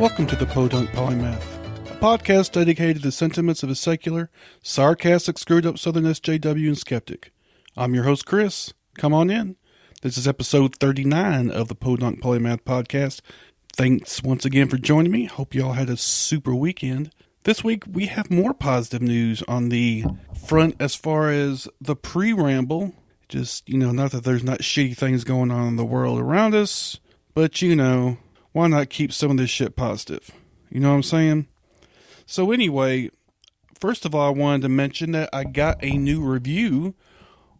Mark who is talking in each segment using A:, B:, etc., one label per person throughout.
A: Welcome to the Podunk Polymath, a podcast dedicated to the sentiments of a secular, sarcastic, screwed-up Southern SJW and skeptic. I'm your host, Chris. Come on in. This is episode 39 of the Podunk Polymath podcast. Thanks once again for joining me. Hope you all had a super weekend. This week, we have more positive news on the front as far as the pre-ramble. Just, not that there's not shitty things going on in the world around us, but, why not keep some of this shit positive? You know what I'm saying? So anyway, first of all, I wanted to mention that I got a new review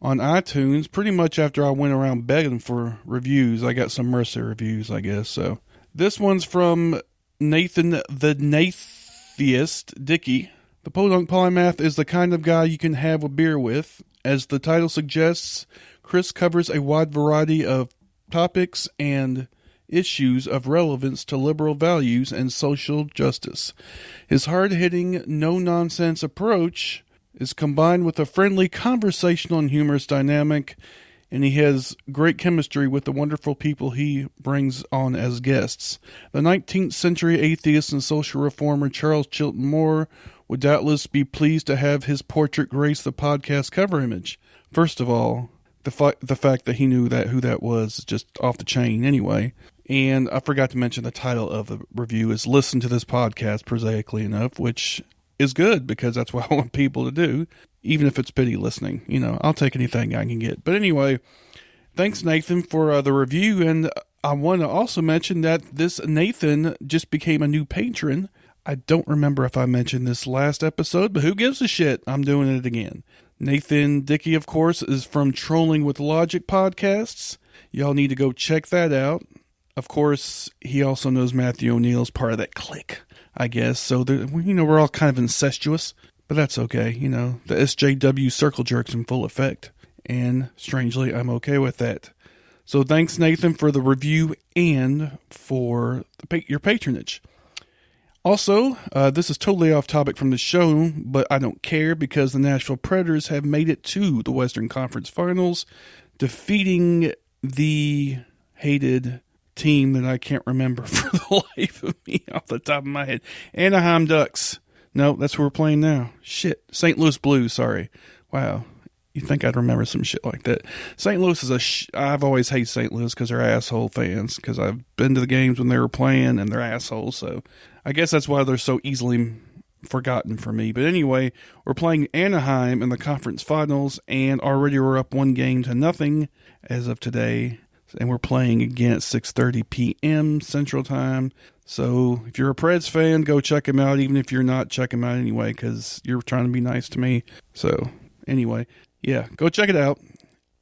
A: on iTunes pretty much after I went around begging for reviews. I got some mercy reviews, I guess. So this one's from Nathan the Natheist Dickey. The Podunk Polymath is the kind of guy you can have a beer with. As the title suggests, Chris covers a wide variety of topics and issues of relevance to liberal values and social justice. His hard-hitting, no-nonsense approach is combined with a friendly, conversational, and humorous dynamic, and he has great chemistry with the wonderful people he brings on as guests. The 19th century atheist and social reformer Charles Chilton Moore would doubtless be pleased to have his portrait grace the podcast cover image. First of all, the fact that he knew who that was is just off the chain anyway. And I forgot to mention the title of the review is Listen to This Podcast, prosaically enough, which is good because that's what I want people to do, even if it's pity listening. I'll take anything I can get. But anyway, thanks, Nathan, for the review. And I want to also mention that this Nathan just became a new patron. I don't remember if I mentioned this last episode, but who gives a shit? I'm doing it again. Nathan Dickey, of course, is from Trolling with Logic podcasts. Y'all need to go check that out. Of course, he also knows Matthew O'Neill's part of that clique, I guess. So, we're all kind of incestuous, but that's okay. The SJW circle jerk's in full effect. And strangely, I'm okay with that. So thanks, Nathan, for the review and for your patronage. Also, this is totally off topic from the show, but I don't care because the Nashville Predators have made it to the Western Conference Finals, defeating the hated team that I can't remember for the life of me off the top of my head. Anaheim Ducks. No, that's who we're playing now. Shit. St. Louis Blues, sorry. Wow. You'd think I'd remember some shit like that. St. Louis is I've always hated St. Louis because they're asshole fans, because I've been to the games when they were playing and they're assholes, so I guess that's why they're so easily forgotten for me. But anyway, we're playing Anaheim in the conference finals, and already we're up 1-0 as of today. And we're playing again at 6:30 p.m. Central Time. So if you're a Preds fan, go check him out. Even if you're not, check him out anyway, because you're trying to be nice to me. So anyway, yeah, go check it out.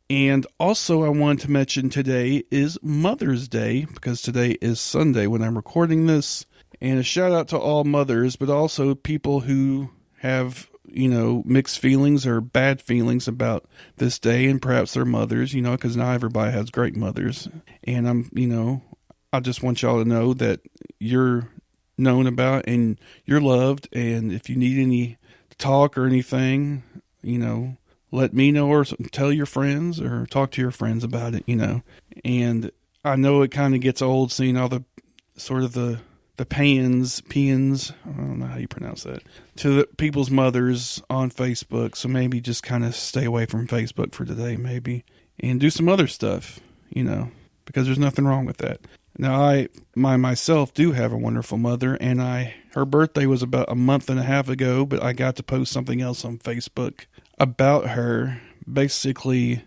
A: And also I wanted to mention today is Mother's Day, because today is Sunday when I'm recording this. And a shout out to all mothers, but also people who have mixed feelings or bad feelings about this day and perhaps their mothers, because not everybody has great mothers. And I just want y'all to know that you're known about and you're loved. And if you need any talk or anything, let me know or tell your friends or talk to your friends about it, And I know it kind of gets old seeing all the sort of the peons, I don't know how you pronounce that, to the people's mothers on Facebook. So maybe just kind of stay away from Facebook for today, maybe, and do some other stuff, because there's nothing wrong with that. Now, I myself do have a wonderful mother, and her birthday was about a month and a half ago, but I got to post something else on Facebook about her. Basically,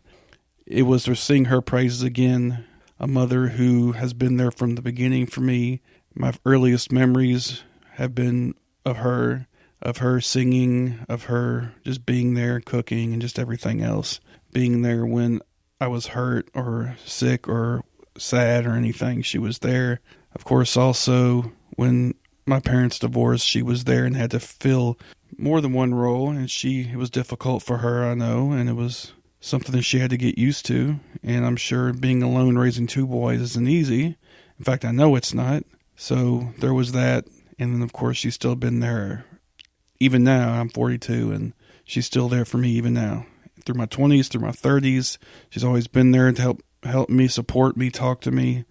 A: it was to sing her praises again, a mother who has been there from the beginning for me. My earliest memories have been of her singing, of her just being there, cooking, and just everything else. Being there when I was hurt or sick or sad or anything, she was there. Of course, also, when my parents divorced, she was there and had to fill more than one role, and it was difficult for her, I know, and it was something that she had to get used to. And I'm sure being alone raising two boys isn't easy. In fact, I know it's not. So there was that, and then of course she's still been there. Even now, I'm 42, and she's still there for me even now. Through my 20s, through my 30s, she's always been there to help me, support me, talk to me,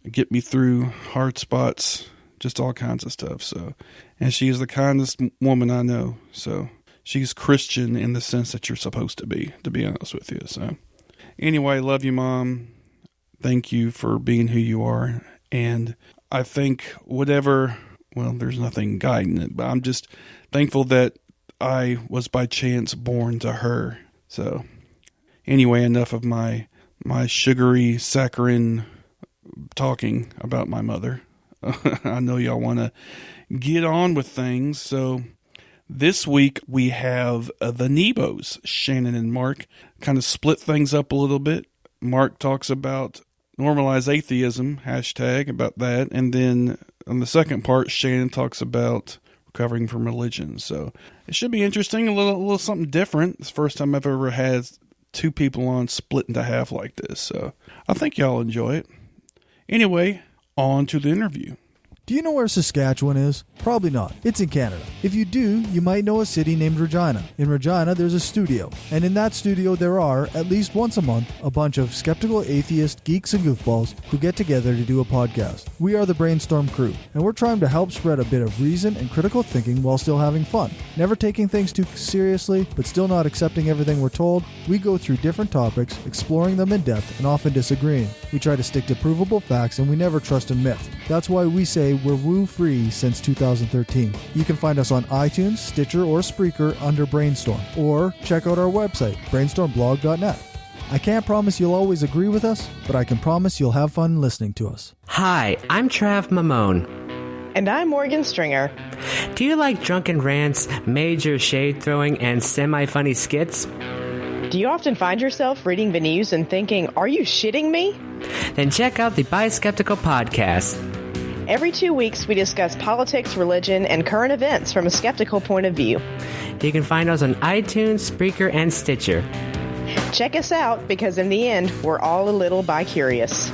A: get me through hard spots, just all kinds of stuff. So, and she is the kindest woman I know. So she's Christian in the sense that you're supposed to be honest with you. So anyway, love you, Mom. Thank you for being who you are. And I think there's nothing guiding it, but I'm just thankful that I was by chance born to her. So anyway, enough of my sugary saccharine talking about my mother. I know y'all want to get on with things. So this week we have the Nebos, Shanon and Mark, kind of split things up a little bit. Mark talks about normalize atheism, hashtag about that. And then on the second part, Shanon talks about recovering from religion. So it should be interesting, a little something different. It's the first time I've ever had two people on split into half like this. So I think y'all enjoy it. Anyway, on to the interview.
B: Do you know where Saskatchewan is? Probably not. It's in Canada. If you do, you might know a city named Regina. In Regina, there's a studio. And in that studio, there are, at least once a month, a bunch of skeptical atheist geeks and goofballs who get together to do a podcast. We are the Brainstorm crew, and we're trying to help spread a bit of reason and critical thinking while still having fun. Never taking things too seriously, but still not accepting everything we're told. We go through different topics, exploring them in depth, and often disagreeing. We try to stick to provable facts, and we never trust in myth. That's why we say we're woo-free since 2013. You can find us on iTunes, Stitcher, or Spreaker under Brainstorm, or check out our website, brainstormblog.net. I can't promise you'll always agree with us, but I can promise you'll have fun listening to us.
C: Hi, I'm Trav Mamone.
D: And I'm Morgan Stringer.
C: Do you like drunken rants, major shade throwing, and semi-funny skits?
D: Do you often find yourself reading the news and thinking, are you shitting me?
C: Then check out the Bi-Skeptical Podcast.
D: Every 2 weeks, we discuss politics, religion, and current events from a skeptical point of view.
C: You can find us on iTunes, Spreaker, and Stitcher.
D: Check us out, because in the end, we're all a little bi-curious.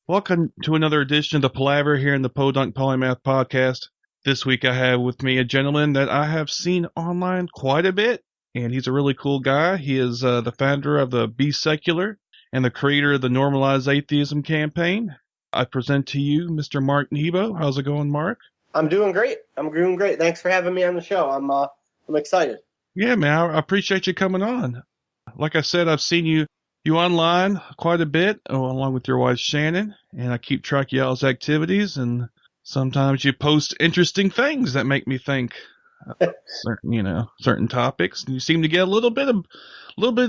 A: Welcome to another edition of the Palaver here in the Podunk Polymath Podcast. This week I have with me a gentleman that I have seen online quite a bit, and he's a really cool guy. He is the founder of the Be Secular and the creator of the Normalize Atheism campaign. I present to you Mr. Mark Nebo. How's it going, Mark?
E: I'm doing great. Thanks for having me on the show. I'm excited. Yeah, man.
A: I appreciate you coming on. Like I said, I've seen you online quite a bit, along with your wife Shanon, and I keep track of y'all's activities. And sometimes you post interesting things that make me think, certain topics. And you seem to get a little bit of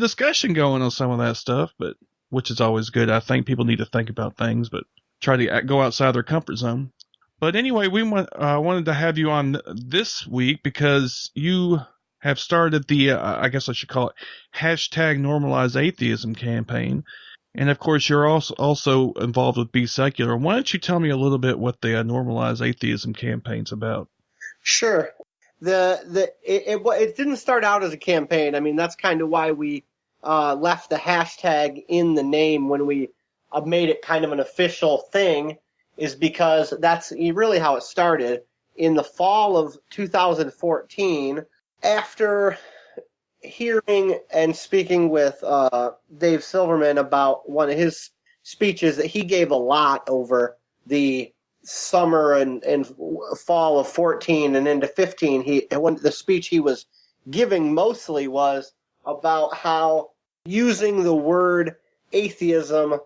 A: discussion going on some of that stuff, but which is always good. I think people need to think about things, but try to go outside their comfort zone. But anyway, we wanted to have you on this week because you have started the, I guess I should call it, hashtag Normalize Atheism campaign. And of course, you're also involved with Be Secular. Why don't you tell me a little bit what the Normalize Atheism campaign's about?
E: Sure. It didn't start out as a campaign. I mean, that's kind of why we left the hashtag in the name when we made it kind of an official thing, is because that's really how it started. In the fall of 2014, after hearing and speaking with Dave Silverman about one of his speeches that he gave a lot over the summer and fall of 14 and into 15, the speech he was giving mostly was about how using the word atheism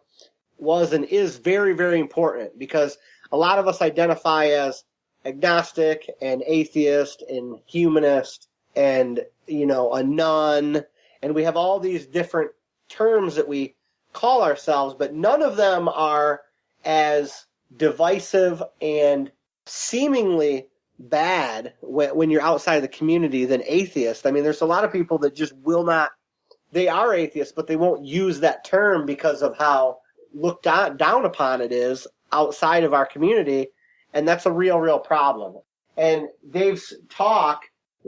E: was and is very, very important, because a lot of us identify as agnostic and atheist and humanist and, a nun, and we have all these different terms that we call ourselves, but none of them are as divisive and seemingly bad when you're outside of the community than atheist. I mean, there's a lot of people that just will not, they are atheists, but they won't use that term because of how looked down upon it is outside of our community, and that's a real problem. And Dave's talk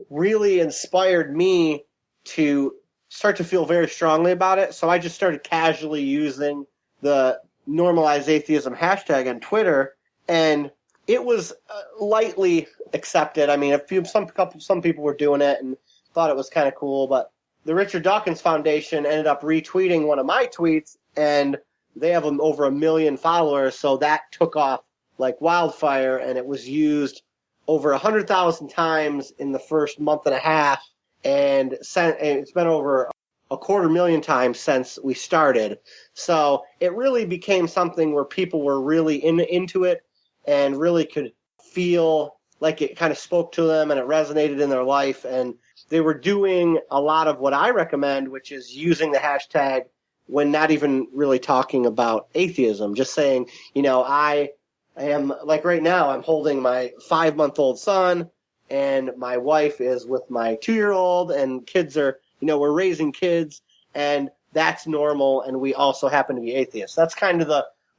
E: really inspired me to start to feel very strongly about it, so I just started casually using the Normalize Atheism hashtag on Twitter, and it was lightly accepted. I mean, some people were doing it and thought it was kind of cool, but the Richard Dawkins Foundation ended up retweeting one of my tweets, and they have over 1 million followers, so that took off like wildfire, and it was used over 100,000 times in the first month and a half, and it's been over 250,000 times since we started. So it really became something where people were really into it and really could feel like it kind of spoke to them and it resonated in their life. And they were doing a lot of what I recommend, which is using the hashtag when not even really talking about atheism, just saying, I am, like right now, I'm holding my 5-month-old son, and my wife is with my 2-year-old, and kids are, we're raising kids, and that's normal, and we also happen to be atheists. That's kind of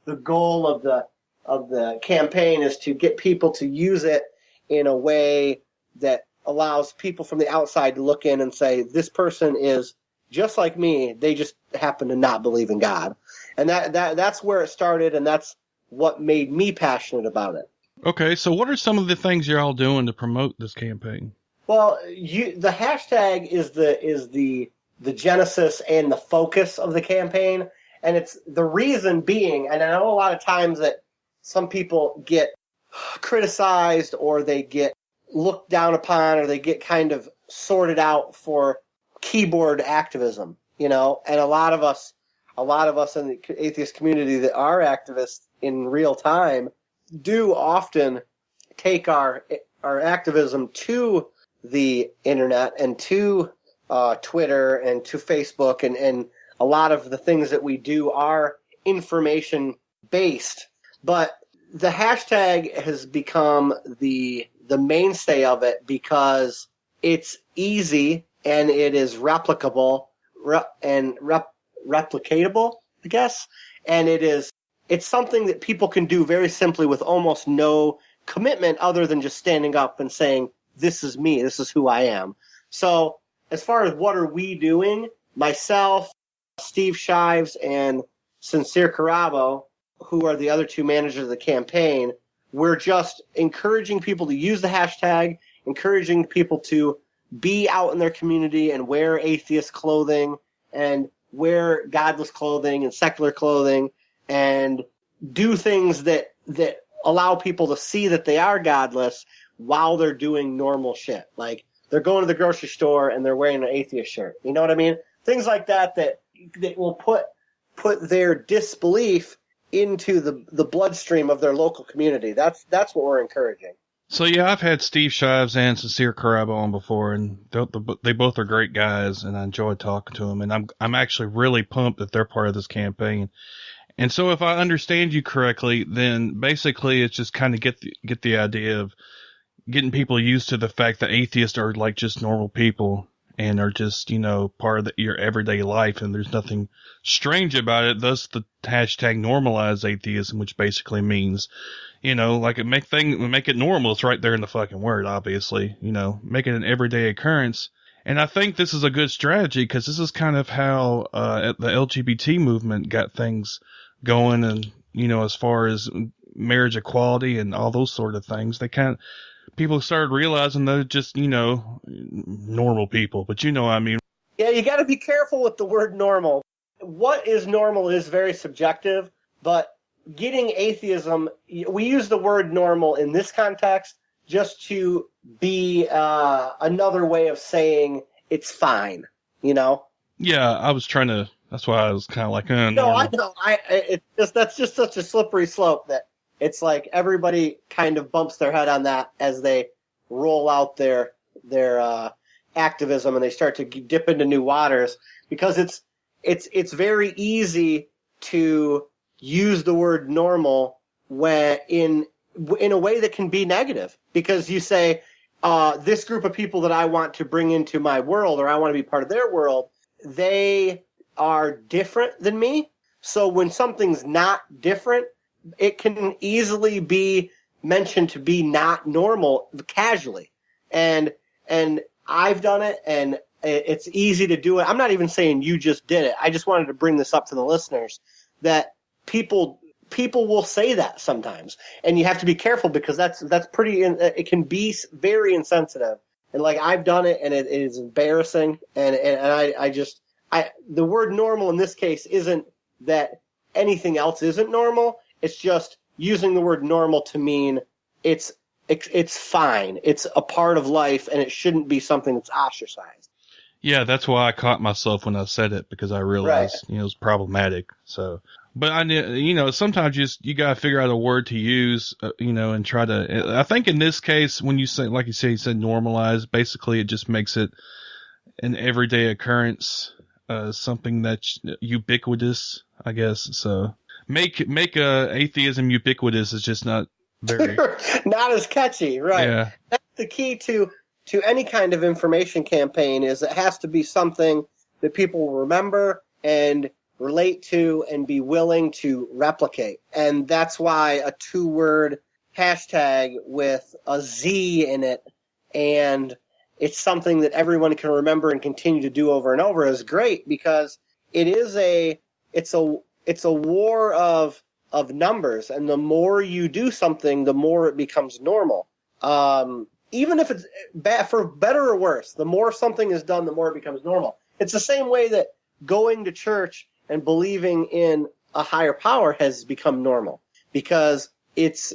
E: the goal of the campaign, is to get people to use it in a way that allows people from the outside to look in and say, this person is just like me, they just happen to not believe in God. And that's where it started, and that's what made me passionate about it.
A: Okay, so what are some of the things you're all doing to promote this campaign?
E: Well, the hashtag is the genesis and the focus of the campaign, and it's the reason being, and I know a lot of times that some people get criticized or they get looked down upon or they get kind of sorted out for keyboard activism, and a lot of us in the atheist community that are activists in real time do often take our activism to the internet and to Twitter and to Facebook, and a lot of the things that we do are information based. But the hashtag has become the mainstay of it because it's easy and it is replicable and replicatable, I guess. And it's something that people can do very simply with almost no commitment other than just standing up and saying, this is me, this is who I am. So as far as what are we doing, myself, Steve Shives, and Sincere Carabo, who are the other two managers of the campaign, we're just encouraging people to use the hashtag, encouraging people to be out in their community and wear atheist clothing and wear godless clothing and secular clothing and do things that allow people to see that they are godless while they're doing normal shit. Like they're going to the grocery store and they're wearing an atheist shirt. You know what I mean? Things like that will put their disbelief into the bloodstream of their local community. That's what we're encouraging.
A: So yeah, I've had Steve Shives and Sincere Carabo on before, and they both are great guys, and I enjoy talking to them. And I'm actually really pumped that they're part of this campaign. And so, if I understand you correctly, then basically it's just kind of get the idea of getting people used to the fact that atheists are like just normal people and are just part of your everyday life, and there's nothing strange about it. Thus, the hashtag normalize atheism, which basically means like make it normal. It's right there in the fucking word, obviously, make it an everyday occurrence. And I think this is a good strategy because this is kind of how, the LGBT movement got things going. And, as far as marriage equality and all those sort of things, people started realizing they're just, normal people, but what I mean.
E: Yeah, you got to be careful with the word normal. What is normal is very subjective, but getting atheism, we use the word normal in this context just to be another way of saying it's fine, Yeah,
A: I was trying to. That's why I was kind of like,
E: no,
A: normal.
E: I know. That's just such a slippery slope that it's like everybody kind of bumps their head on that as they roll out their activism and they start to dip into new waters, because it's very easy to use the word normal when in a way that can be negative, because you say, this group of people that I want to bring into my world, or I want to be part of their world, they are different than me. So when something's not different, it can easily be mentioned to be not normal casually. And I've done it, and it's easy to do it. I'm not even saying you just did it. I just wanted to bring this up to the listeners that people will say that sometimes, and you have to be careful because that's pretty. It can be very insensitive, and like I've done it, and it is embarrassing. And the word normal in this case isn't that anything else isn't normal. It's just using the word normal to mean it's fine. It's a part of life, and it shouldn't be something that's ostracized.
A: Yeah, that's why I caught myself when I said it, because I realized, it was problematic. So, but sometimes you gotta figure out a word to use, and try to, I think in this case, when you say, like you said normalize, basically it just makes it an everyday occurrence, something that's ubiquitous, I guess. So make atheism ubiquitous is just not very,
E: not as catchy. Right.
A: Yeah.
E: That's the key to any kind of information campaign, is it has to be something that people will remember and relate to and be willing to replicate. And that's why a 2-word hashtag with a Z in it, and it's something that everyone can remember and continue to do over and over, is great, because it's a war of numbers, and the more you do something, the more it becomes normal. Even if it's bad, for better or worse, the more something is done, the more it becomes normal. It's the same way that going to church and believing in a higher power has become normal, because it's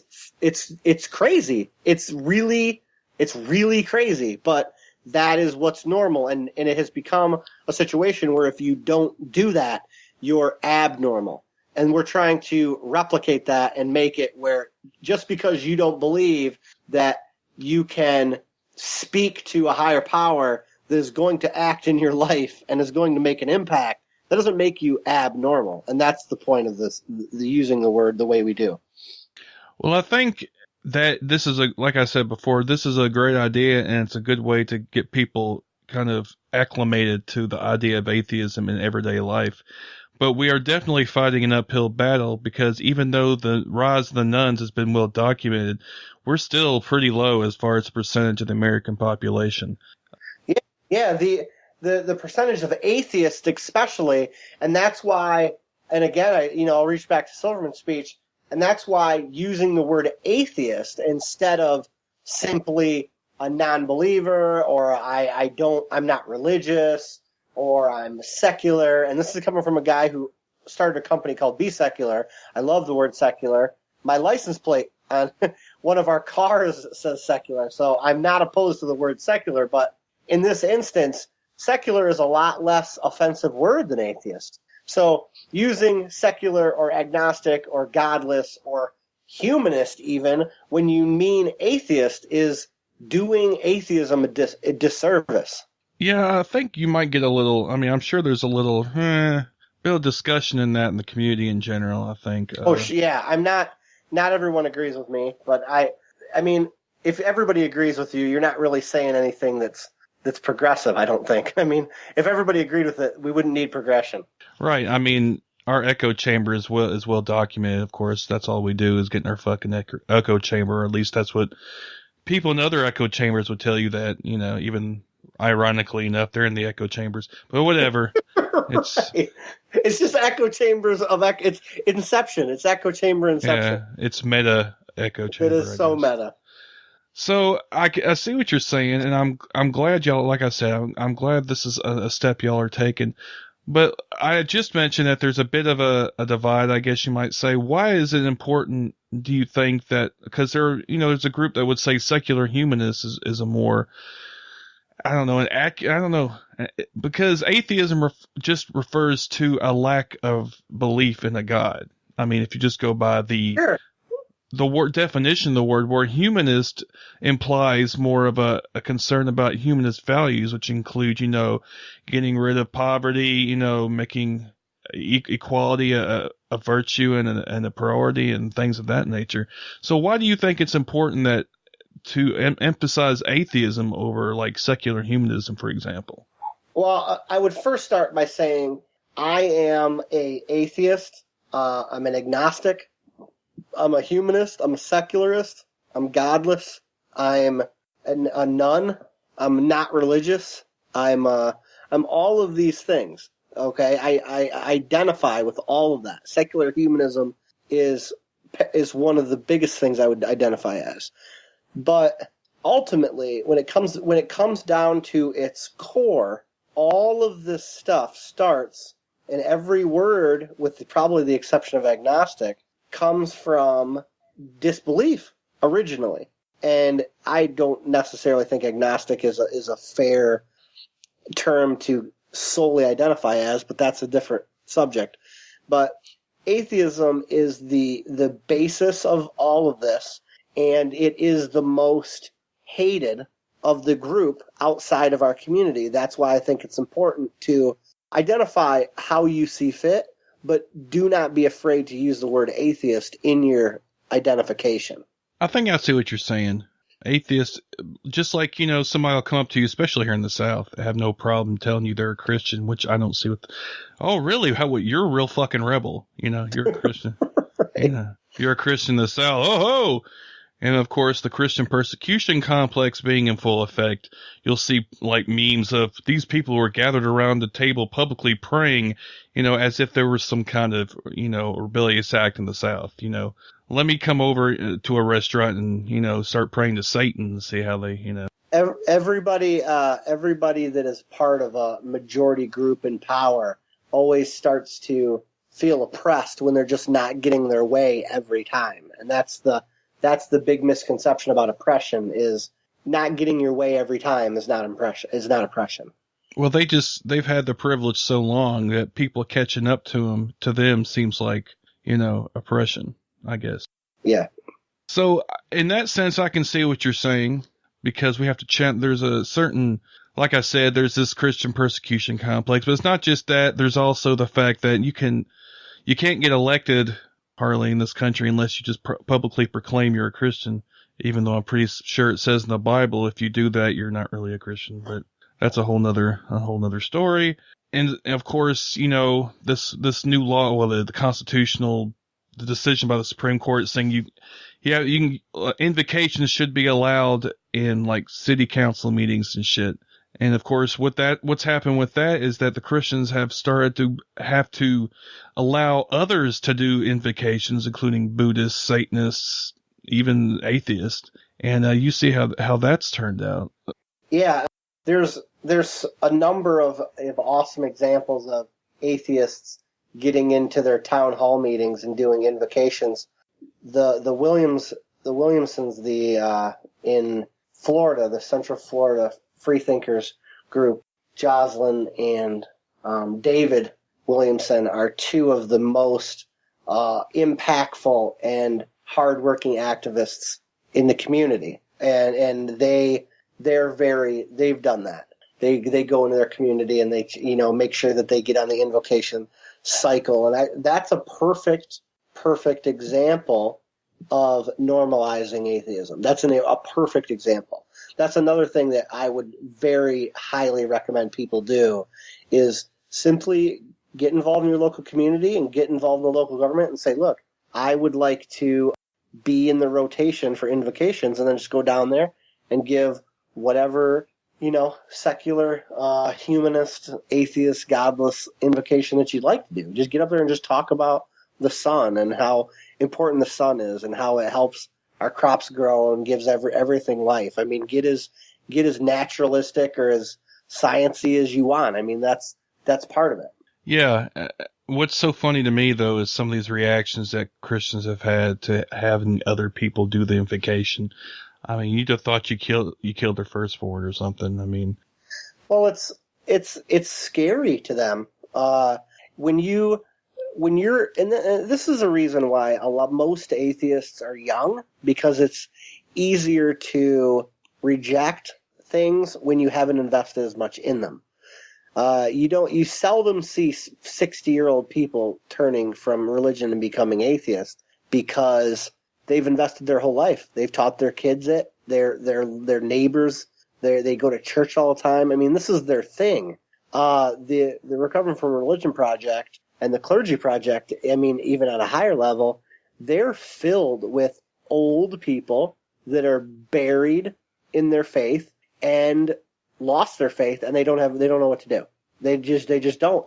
E: crazy. It's really crazy, but that is what's normal. And it has become a situation where if you don't do that, you're abnormal. And we're trying to replicate that and make it where just because you don't believe that you can speak to a higher power that is going to act in your life and is going to make an impact, that doesn't make you abnormal. And that's the point of this, using the word the way we do.
A: Well, I think that this is like I said before, this is a great idea, and it's a good way to get people kind of acclimated to the idea of atheism in everyday life. But we are definitely fighting an uphill battle, because even though the rise of the nuns has been well documented, we're still pretty low as far as the percentage of the American population.
E: Yeah, the percentage of atheists especially, and that's why, and again, I'll reach back to Silverman's speech, and that's why using the word atheist instead of simply a non-believer, or I'm not religious, or I'm secular, and this is coming from a guy who started a company called Be Secular. I love the word secular. My license plate on one of our cars says secular, so I'm not opposed to the word secular, but in this instance, secular is a lot less offensive word than atheist. So using secular or agnostic or godless or humanist even, when you mean atheist, is doing atheism a disservice.
A: Yeah, I think you might get a little, I'm sure there's a little bit of discussion in that in the community in general, I think.
E: Yeah, I'm not everyone agrees with me, but I mean, if everybody agrees with you, you're not really saying anything that's progressive, I don't think. I mean, if everybody agreed with it, we wouldn't need progression.
A: Right. I mean, our echo chamber is well documented, of course. That's all we do is get in our fucking echo chamber, or at least that's what people in other echo chambers would tell you, that, even ironically enough, they're in the echo chambers. But whatever.
E: Right. It's just echo chambers it's Inception. It's echo chamber Inception.
A: Yeah, it's meta echo chamber.
E: It is so meta.
A: So I see what you're saying, and I'm glad y'all, like I said, I'm glad this is a step y'all are taking. But I just mentioned that there's a bit of a divide, I guess you might say. Why is it important, do you think, that, because there's a group that would say secular humanist is a more, I don't know, because atheism just refers to a lack of belief in a God. I mean, if you just go by the word definition of the word, where humanist implies more of a concern about humanist values, which include, getting rid of poverty, making equality a virtue and a priority, and things of that nature. So why do you think it's important to emphasize atheism over like secular humanism, for example?
E: Well, I would first start by saying I am an atheist. I'm an agnostic. I'm a humanist. I'm a secularist. I'm godless. I'm a nun. I'm not religious. I'm all of these things. Okay, I identify with all of that. Secular humanism is one of the biggest things I would identify as. But ultimately, when it comes down to its core, all of this stuff starts, and every word, with probably the exception of agnostic, comes from disbelief originally. And I don't necessarily think agnostic is a fair term to solely identify as, but that's a different subject. But atheism is the basis of all of this, and it is the most hated of the group outside of our community. That's why I think it's important to identify how you see fit, but do not be afraid to use the word atheist in your identification.
A: I think I see what you're saying. Atheist, just like, you know, somebody will come up to you, especially here in the South, have no problem telling you they're a Christian, which I don't see with, oh, really? You're a real fucking rebel. You know, you're a Christian. Right. You know, you're a Christian in the South. Oh, ho! And of course, the Christian persecution complex being in full effect, you'll see like memes of these people who are gathered around the table publicly praying, you know, as if there was some kind of, you know, rebellious act in the South. You know, let me come over to a restaurant and, you know, start praying to Satan and see how they, you know.
E: Everybody that is part of a majority group in power always starts to feel oppressed when they're just not getting their way every time. And that's the big misconception about oppression, is not getting your way every time is not oppression.
A: Well, they've had the privilege so long that people catching up to them seems like, you know, oppression, I guess.
E: Yeah.
A: So in that sense, I can see what you're saying, because we have to chant. There's a certain, like I said, there's this Christian persecution complex, but it's not just that. There's also the fact that you can't get elected hardly in this country unless you just publicly proclaim you're a Christian, even though I'm pretty sure it says in the Bible, if you do that, you're not really a Christian, but that's a whole nother story. And of course, you know, this new law, well, the decision by the Supreme Court saying invocations should be allowed in like city council meetings and shit. And of course, what's happened with that is that the Christians have started to have to allow others to do invocations, including Buddhists, Satanists, even atheists. And you see how that's turned out.
E: Yeah, there's a number of awesome examples of atheists getting into their town hall meetings and doing invocations. The Williamsons, in Florida, the Central Florida Freethinkers group, Jocelyn and David Williamson are two of the most impactful and hardworking activists in the community, and they've done that. They go into their community and they, you know, make sure that they get on the invocation cycle, and that's a perfect example of normalizing atheism. That's a perfect example. That's another thing that I would very highly recommend people do, is simply get involved in your local community and get involved in the local government and say, look, I would like to be in the rotation for invocations, and then just go down there and give whatever, you know, secular, humanist, atheist, godless invocation that you'd like to do. Just get up there and just talk about the sun and how important the sun is and how it helps our crops grow and gives everything life. I mean, get as naturalistic or as sciencey as you want. I mean, that's part of it.
A: Yeah. What's so funny to me, though, is some of these reactions that Christians have had to having other people do the invocation. I mean, you'd have thought you killed their firstborn or something. I mean,
E: well, it's scary to them when you're, and this is a reason why most atheists are young, because it's easier to reject things when you haven't invested as much in them. You seldom see 60-year-old people turning from religion and becoming atheists, because they've invested their whole life. They've taught their kids it, their neighbors, they go to church all the time. I mean, this is their thing. The Recovering from Religion Project and the Clergy Project, I mean, even at a higher level, they're filled with old people that are buried in their faith and lost their faith, and they don't know what to do. They just don't.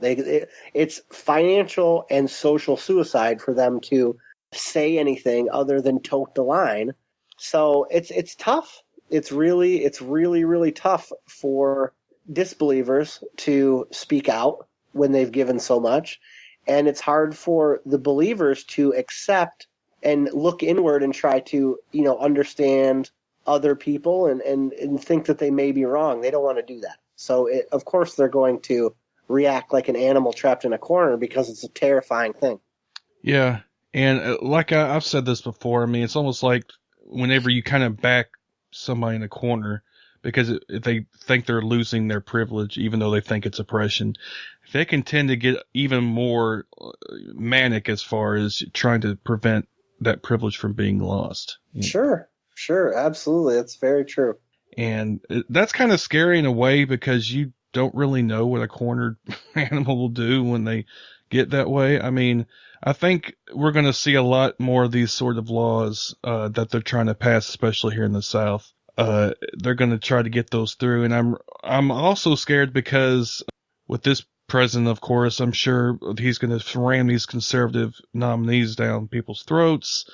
E: It's financial and social suicide for them to say anything other than tote the line. So it's tough. It's really tough for disbelievers to speak out when they've given so much, and it's hard for the believers to accept and look inward and try to, understand other people and think that they may be wrong. They don't want to do that. So, of course, they're going to react like an animal trapped in a corner because it's a terrifying thing.
A: Yeah. And like I've said this before, I mean, it's almost like whenever you kind of back somebody in a corner because they think they're losing their privilege, even though they think it's oppression, they can tend to get even more manic as far as trying to prevent that privilege from being lost.
E: Sure, absolutely. That's very true.
A: And that's kind of scary in a way because you don't really know what a cornered animal will do when they get that way. I mean, I think we're going to see a lot more of these sort of laws that they're trying to pass, especially here in the South. They're going to try to get those through. And I'm also scared because with this president, of course, I'm sure he's going to ram these conservative nominees down people's throats.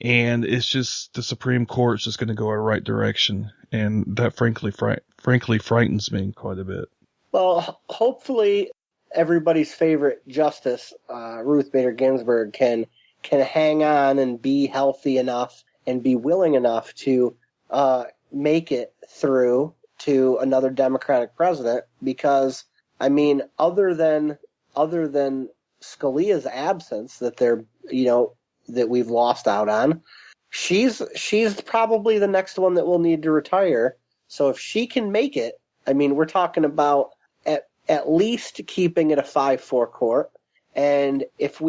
A: And it's just the Supreme Court's just going to go a right direction. And that frankly frightens me quite a bit.
E: Well, hopefully everybody's favorite justice, Ruth Bader Ginsburg, can hang on and be healthy enough and be willing enough to make it through to another Democratic president. Because, I mean, other than Scalia's absence that they're, that we've lost out on, she's probably the next one that will need to retire. So if she can make it, I mean, we're talking about at least keeping it a 5-4 court. And if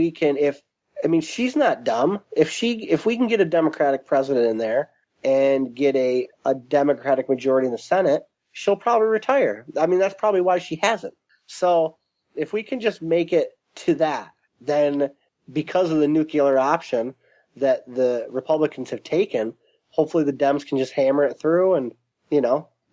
E: she's not dumb. If we can get a Democratic president in there and get a Democratic majority in the Senate, she'll probably retire. I mean, that's probably why she hasn't. So if we can just make it to that, then because of the nuclear option that the Republicans have taken, hopefully the Dems can just hammer it through and,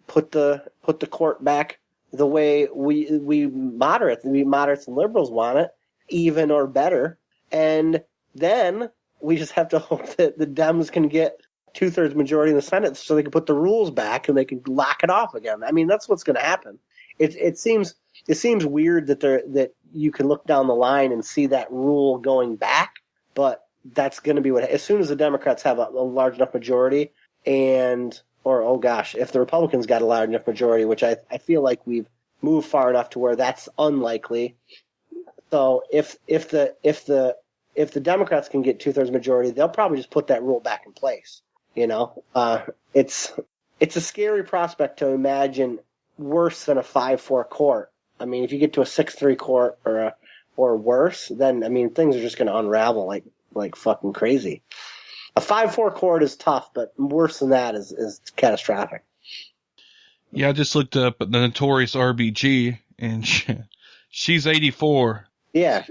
E: put the court back the way we moderates and liberals want it, even or better. And then we just have to hope that the Dems can get 2/3 majority in the Senate so they can put the rules back and they can lock it off again. I mean, that's what's going to happen. It seems weird that you can look down the line and see that rule going back, but that's going to be as soon as the Democrats have a large enough majority if the Republicans got a large enough majority, which I feel like we've moved far enough to where that's unlikely. So if the Democrats can get 2/3 majority, they'll probably just put that rule back in place. It's a scary prospect to imagine worse than a 5-4 court. I mean, if you get to a 6-3 court or worse, then I mean things are just going to unravel like fucking crazy. A 5-4 court is tough, but worse than that is catastrophic.
A: Yeah, I just looked up the notorious RBG, and she's 84.
E: Yeah,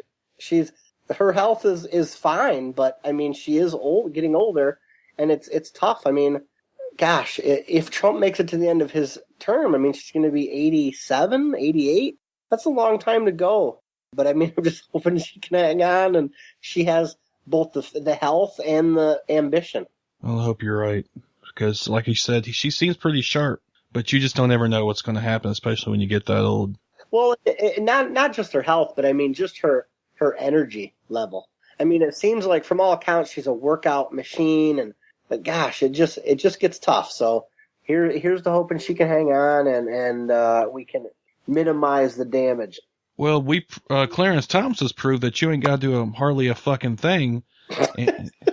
E: her health is fine, but I mean she is getting older, and it's tough. I mean, gosh, if Trump makes it to the end of his term, I mean she's going to be 87, 88. That's a long time to go. But I mean, I'm just hoping she can hang on, and she has both the health and the ambition.
A: Well, I hope you're right, because like you said, she seems pretty sharp, but you just don't ever know what's going to happen, especially when you get that old.
E: Well, not just her health, but I mean just her energy level. I mean, it seems like from all accounts she's a workout machine, but gosh, it just gets tough. So here's the hoping she can hang on and we can minimize the damage.
A: Well, Clarence Thomas has proved that you ain't got to do hardly a fucking thing.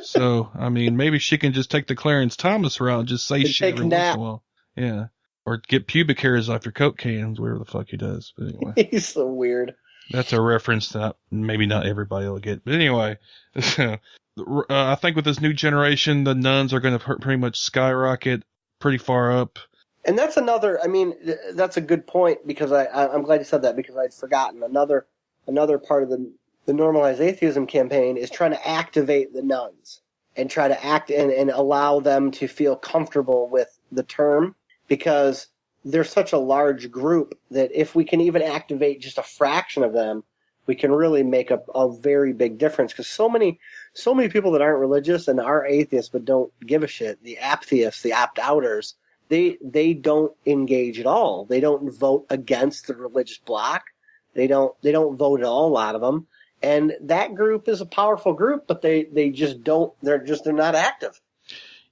A: So, I mean, maybe she can just take the Clarence Thomas route and just say shit every once in a while. Yeah. Or get pubic hairs off your Coke cans, whatever the fuck he does. But anyway.
E: He's so weird.
A: That's a reference that maybe not everybody will get. But anyway, I think with this new generation, the nuns are going to pretty much skyrocket pretty far up.
E: And that's that's a good point because I'm glad you said that because I'd forgotten. Another part of the Normalize Atheism campaign is trying to activate the nuns and try to act and allow them to feel comfortable with the term because they're such a large group that if we can even activate just a fraction of them, we can really make a very big difference because so many people that aren't religious and are atheists but don't give a shit, the atheists, the opt-outers, they don't engage at all. They don't vote against the religious bloc. They don't vote at all, a lot of them. And that group is a powerful group, but they just don't. They're not active.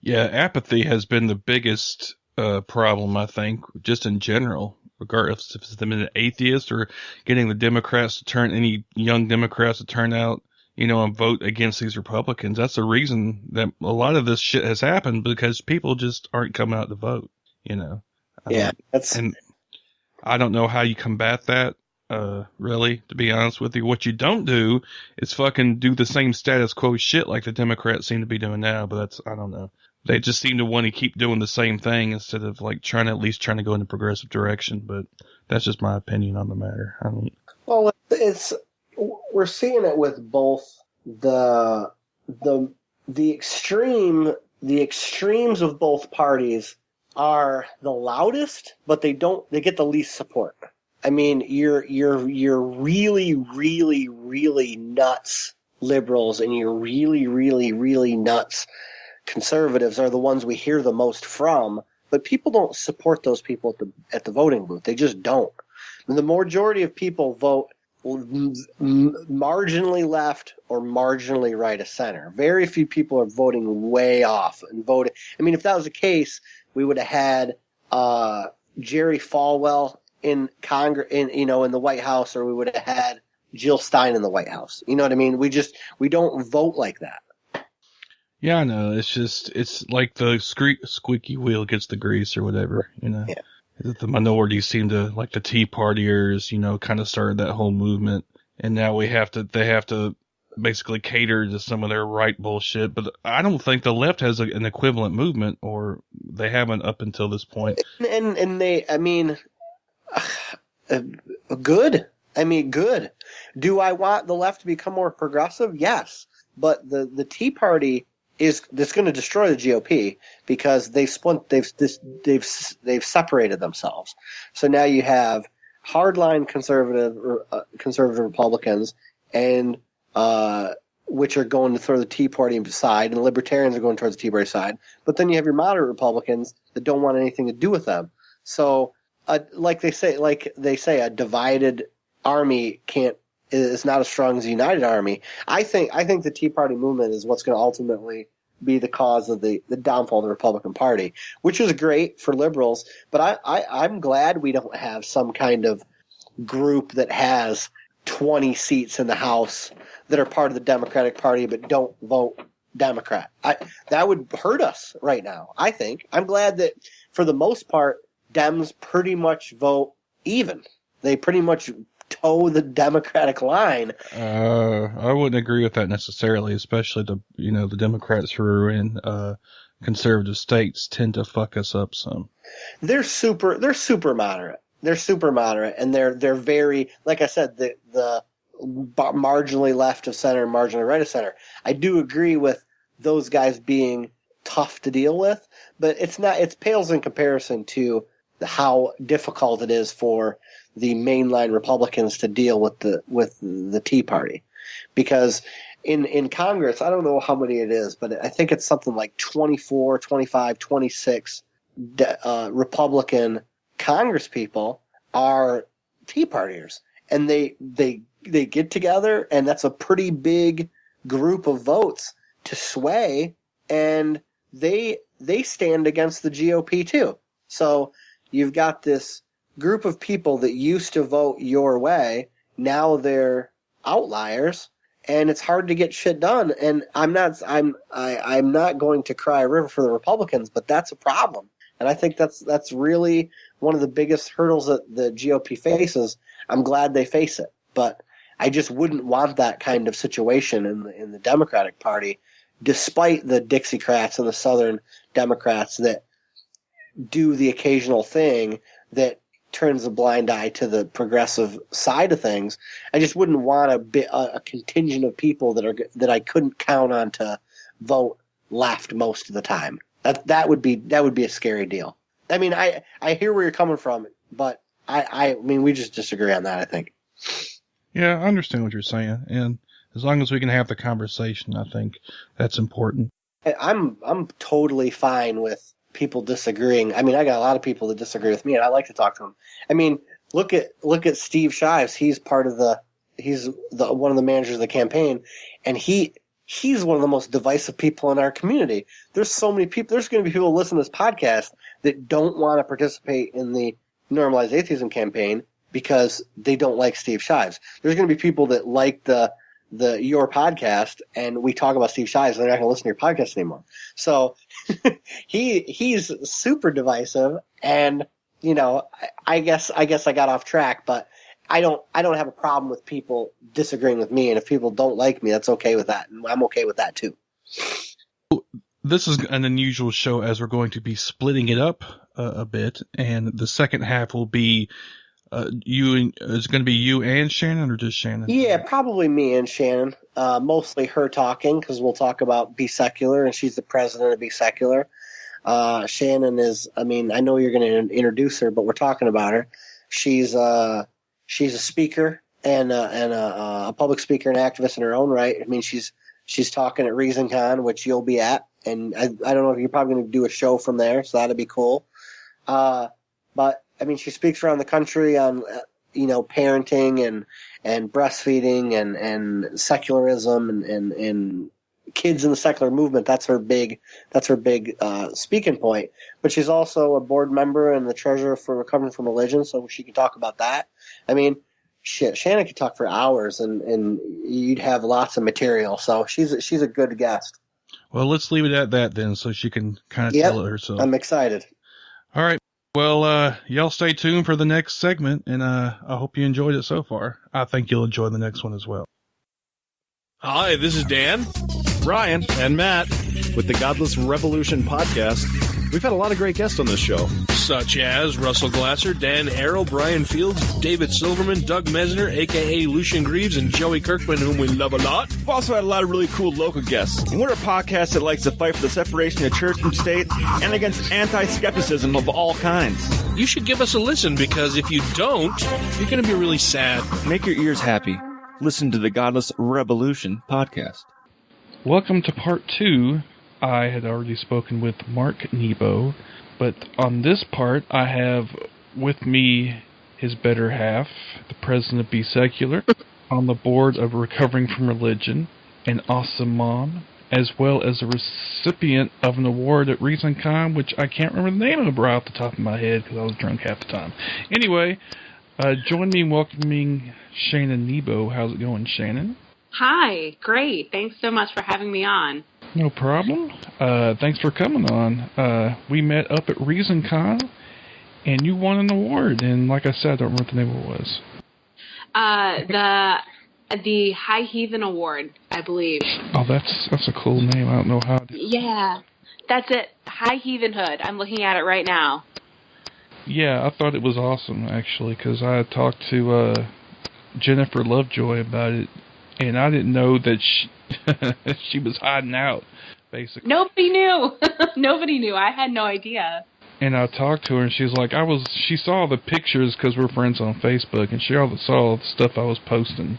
A: Yeah, apathy has been the biggest problem, I think, just in general, regardless if it's them an atheist or getting the Democrats to turn any young Democrats to turn out, and vote against these Republicans. That's the reason that a lot of this shit has happened, because people just aren't coming out to vote.
E: Yeah,
A: and I don't know how you combat that. Really, to be honest with you, what you don't do is fucking do the same status quo shit like the Democrats seem to be doing now. But I don't know. They just seem to want to keep doing the same thing instead of like trying to go in a progressive direction. But that's just my opinion on the matter.
E: Well, we're seeing it with both the extremes of both parties are the loudest, but they get the least support. I mean, you're really, really, really nuts liberals and you're really, really, really nuts conservatives are the ones we hear the most from, but people don't support those people at the voting booth. They just don't. And the majority of people vote marginally left or marginally right of center. Very few people are voting way off and voting. I mean, if that was the case, we would have had Jerry Falwell in Congress, in the White House, or we would have had Jill Stein in the White House. You know what I mean? We don't vote like that.
A: Yeah, I know. It's like the squeaky wheel gets the grease or whatever, Yeah. The minorities seem to, like the Tea Partiers, kind of started that whole movement. And now they have to basically cater to some of their right bullshit. But I don't think the left has an equivalent movement, or they haven't up until this point.
E: And they, I mean, good. I mean, good. Do I want the left to become more progressive? Yes. But the Tea Party that's going to destroy the GOP because they've separated themselves. So now you have hardline conservative Republicans and which are going to throw the Tea Party aside, and the Libertarians are going towards the Tea Party side. But then you have your moderate Republicans that don't want anything to do with them. So like they say, a divided army is not as strong as a united army. I think the Tea Party movement is what's going to ultimately be the cause of the downfall of the Republican Party, which is great for liberals. But I'm glad we don't have some kind of group that has 20 seats in the House that are part of the Democratic Party but don't vote Democrat. That would hurt us right now, I think. I'm glad that for the most part, Dems pretty much vote even. They pretty much toe the Democratic line.
A: I wouldn't agree with that necessarily, especially the Democrats who are in conservative states tend to fuck us up some.
E: They're super moderate. They're super moderate, and they're very, like I said, the marginally left of center and marginally right of center. I do agree with those guys being tough to deal with, but it pales in comparison to how difficult it is for the mainline Republicans to deal with the Tea Party. Because in Congress, I don't know how many it is, but I think it's something like 24, 25, 26 Republican Congress people are Tea Partiers. And they get together, and that's a pretty big group of votes to sway, and they stand against the GOP too. So you've got this group of people that used to vote your way, now they're outliers, and it's hard to get shit done. And I'm not going to cry a river for the Republicans, but that's a problem. And I think that's really one of the biggest hurdles that the GOP faces. I'm glad they face it, but I just wouldn't want that kind of situation in the Democratic Party, despite the Dixiecrats and the Southern Democrats that do the occasional thing that turns a blind eye to the progressive side of things. I just wouldn't want a contingent of people that I couldn't count on to vote left most of the time. That would be a scary deal. I mean, I hear where you're coming from, but I mean, we just disagree on that, I think.
A: Yeah, I understand what you're saying, and as long as we can have the conversation, I think that's important.
E: I'm totally fine with people disagreeing. I mean, I got a lot of people that disagree with me, and I like to talk to them. I mean, look at Steve Shives. He's part of the one of the managers of the campaign, and he's one of the most divisive people in our community. There's so many people. There's going to be people who listen to this podcast that don't want to participate in the Normalized Atheism campaign because they don't like Steve Shives. There's going to be people that like your podcast, and we talk about Steve Shives, and they're not going to listen to your podcast anymore. So he's super divisive, and I guess I got off track, but I don't have a problem with people disagreeing with me, and if people don't like me, that's okay with that, and I'm okay with that too.
A: This is an unusual show as we're going to be splitting it up a bit, and the second half will be is it going to be you and Shanon, or just Shanon?
E: Yeah, probably me and Shanon. Mostly her talking, because we'll talk about Be Secular, and she's the president of Be Secular. Shanon is, I know you're going to introduce her, but we're talking about her. She's a speaker and a public speaker and activist in her own right. She's talking at ReasonCon, which you'll be at, and I don't know if you're probably going to do a show from there, so that'd be cool. But she speaks around the country on parenting and breastfeeding and secularism and kids in the secular movement. That's her big speaking point. But she's also a board member and the treasurer for Recovering from Religion, so she can talk about that. Shanon could talk for hours, and you'd have lots of material. So she's a good guest.
A: Well, let's leave it at that then, so she can kind of tell it herself.
E: I'm excited.
A: All right. Well, y'all stay tuned for the next segment, and I hope you enjoyed it so far. I think you'll enjoy the next one as well.
F: Hi, this is Dan,
G: Ryan,
F: and Matt
G: with the Godless Revolution podcast. We've had a lot of great guests on this show,
F: such as Russell Glasser, Dan Harrell, Brian Fields, David Silverman, Doug Mesner, a.k.a. Lucian Greaves, and Joey Kirkman, whom we love a lot.
G: We've also had a lot of really cool local guests. And we're a podcast that likes to fight for the separation of church and state and against anti-skepticism of all kinds.
F: You should give us a listen, because if you don't, you're going to be really sad.
G: Make your ears happy. Listen to the Godless Revolution podcast.
A: Welcome to part 2. I had already spoken with Mark Nebo, but on this part I have with me his better half, the president of Be Secular, on the board of Recovering from Religion, an awesome mom, as well as a recipient of an award at ReasonCon, which I can't remember the name of it right off the top of my head because I was drunk half the time. Anyway, join me in welcoming Shanon Nebo. How's it going, Shanon?
H: Hi, great. Thanks so much for having me on.
A: No problem. Thanks for coming on. We met up at ReasonCon, and you won an award. And like I said, I don't remember what the name of it was.
H: The High Heathen Award, I believe.
A: Oh, that's a cool name. I don't know how.
H: Yeah, that's it. High Heathenhood. I'm looking at it right now.
A: Yeah, I thought it was awesome, actually, because I had talked to Jennifer Lovejoy about it, and I didn't know that she was hiding out, basically.
H: Nobody knew. Nobody knew. I had no idea.
A: And I talked to her, and she's like, she saw the pictures because we're friends on Facebook, and she saw the stuff I was posting,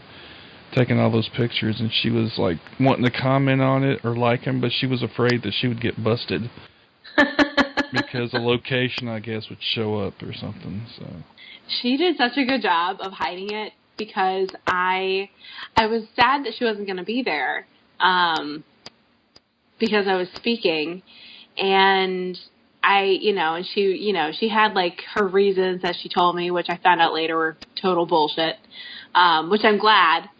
A: taking all those pictures, and she was like wanting to comment on it or like them, but she was afraid that she would get busted because the location, I guess, would show up or something. So
H: she did such a good job of hiding it, because I was sad that she wasn't going to be there, because I was speaking, and and she had like her reasons that she told me, which I found out later were total bullshit, which I'm glad,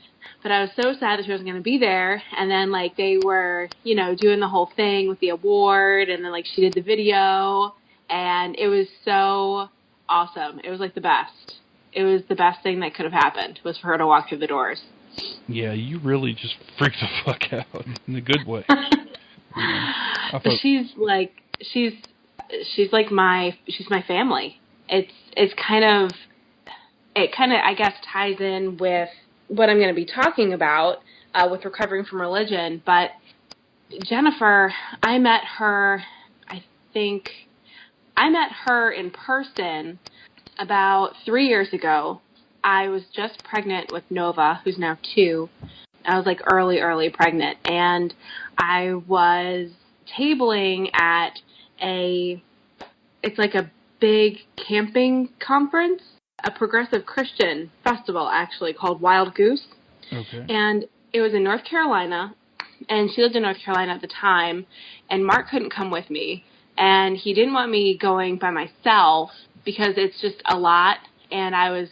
H: but I was so sad that she wasn't going to be there. And then like they were, doing the whole thing with the award, and then like she did the video, and it was so awesome. It was like the best. It was the best thing that could have happened, was for her to walk through the doors.
A: Yeah, you really just freaked the fuck out in a good way.
H: She's my family. It kind of I guess ties in with what I'm going to be talking about with Recovering from Religion. But Jennifer, I met her in person about 3 years ago. I was just pregnant with Nova, who's now 2. I was like early pregnant, and I was tabling at it's like a big camping conference. a progressive Christian festival, actually, called Wild Goose.
A: Okay.
H: And it was in North Carolina, and she lived in North Carolina at the time, and Mark couldn't come with me. And he didn't want me going by myself because it's just a lot, and I was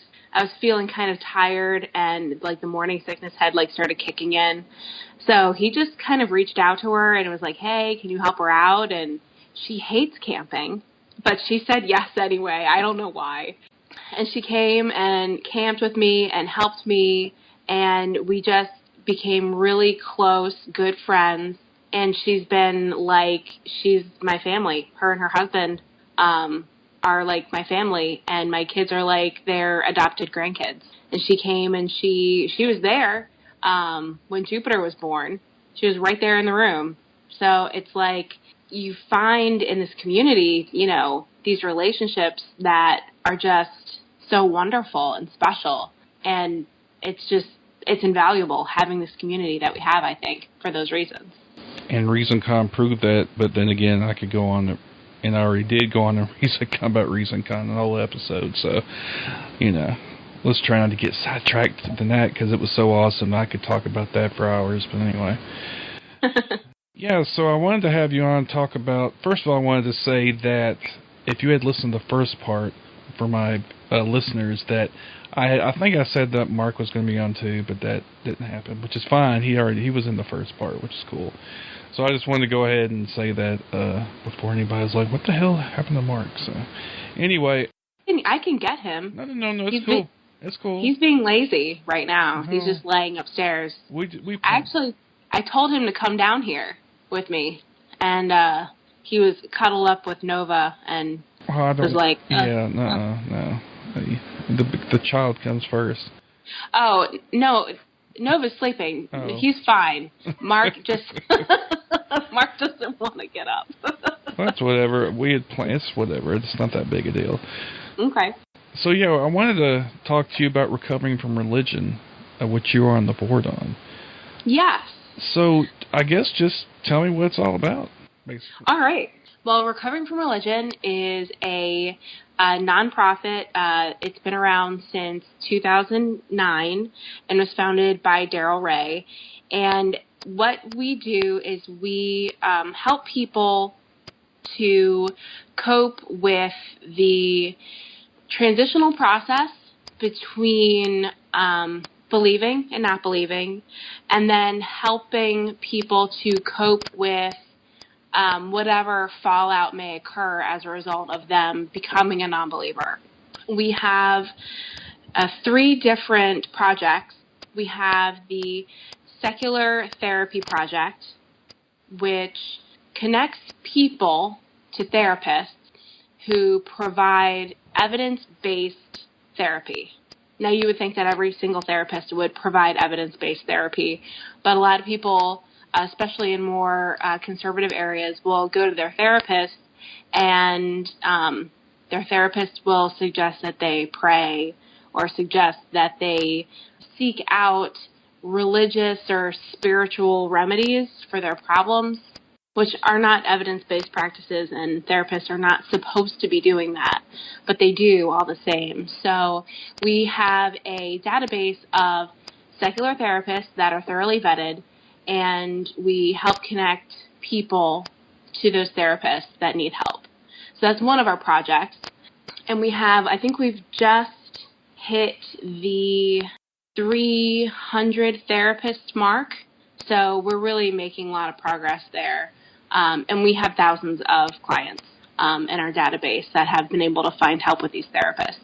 H: feeling kind of tired, and like the morning sickness had like started kicking in. So he just kind of reached out to her and was like, hey, can you help her out? And she hates camping, but she said yes anyway. I don't know why. And she came and camped with me and helped me, and we just became really close, good friends. And she's been like, she's my family. Her and her husband are like my family, and my kids are like their adopted grandkids. And she came and she was there when Jupiter was born. She was right there in the room. So it's like you find in this community, you know, these relationships that are just so wonderful and special. And it's invaluable having this community that we have, I think, for those reasons.
A: And ReasonCon proved that, but then again, I could go on, and I already did go on a ReasonCon about ReasonCon, an whole episode, so, you know, let's try not to get sidetracked than that, because it was so awesome. I could talk about that for hours, but anyway. Yeah, so I wanted to have you on talk about, first of all, I wanted to say that if you had listened to the first part for my listeners, that I think I said that Mark was going to be on too, but that didn't happen, which is fine. He was in the first part, which is cool. So I just wanted to go ahead and say that before anybody was like, what the hell happened to Mark? So anyway.
H: I can get him.
A: No, it's cool. It's cool.
H: He's being lazy right now. He's just laying upstairs. I told him to come down here with me, and he was cuddled up with Nova and was like...
A: No. The child comes first.
H: Oh, no. Nova's sleeping. Oh. He's fine. Mark Mark doesn't want to get up.
A: That's whatever. We had plans. Whatever. It's not that big a deal.
H: Okay.
A: So, yeah, I wanted to talk to you about recovering from religion, which you are on the board on.
H: Yes.
A: So, I guess just tell me what it's all about, basically.
H: All right. Well, Recovering from Religion is a nonprofit. It's been around since 2009 and was founded by Daryl Ray. And what we do is we help people to cope with the transitional process between believing and not believing, and then helping people to cope with whatever fallout may occur as a result of them becoming a non-believer. We have 3 different projects. We have the Secular Therapy Project, which connects people to therapists who provide evidence-based therapy. Now, you would think that every single therapist would provide evidence-based therapy, but a lot of people, especially in more conservative areas, will go to their therapist, and their therapist will suggest that they pray or suggest that they seek out religious or spiritual remedies for their problems, which are not evidence-based practices, and therapists are not supposed to be doing that, but they do all the same. So we have a database of secular therapists that are thoroughly vetted, and we help connect people to those therapists that need help. So that's one of our projects. And we have, I think we've just hit the 300 therapist mark. So we're really making a lot of progress there. And we have thousands of clients in our database that have been able to find help with these therapists.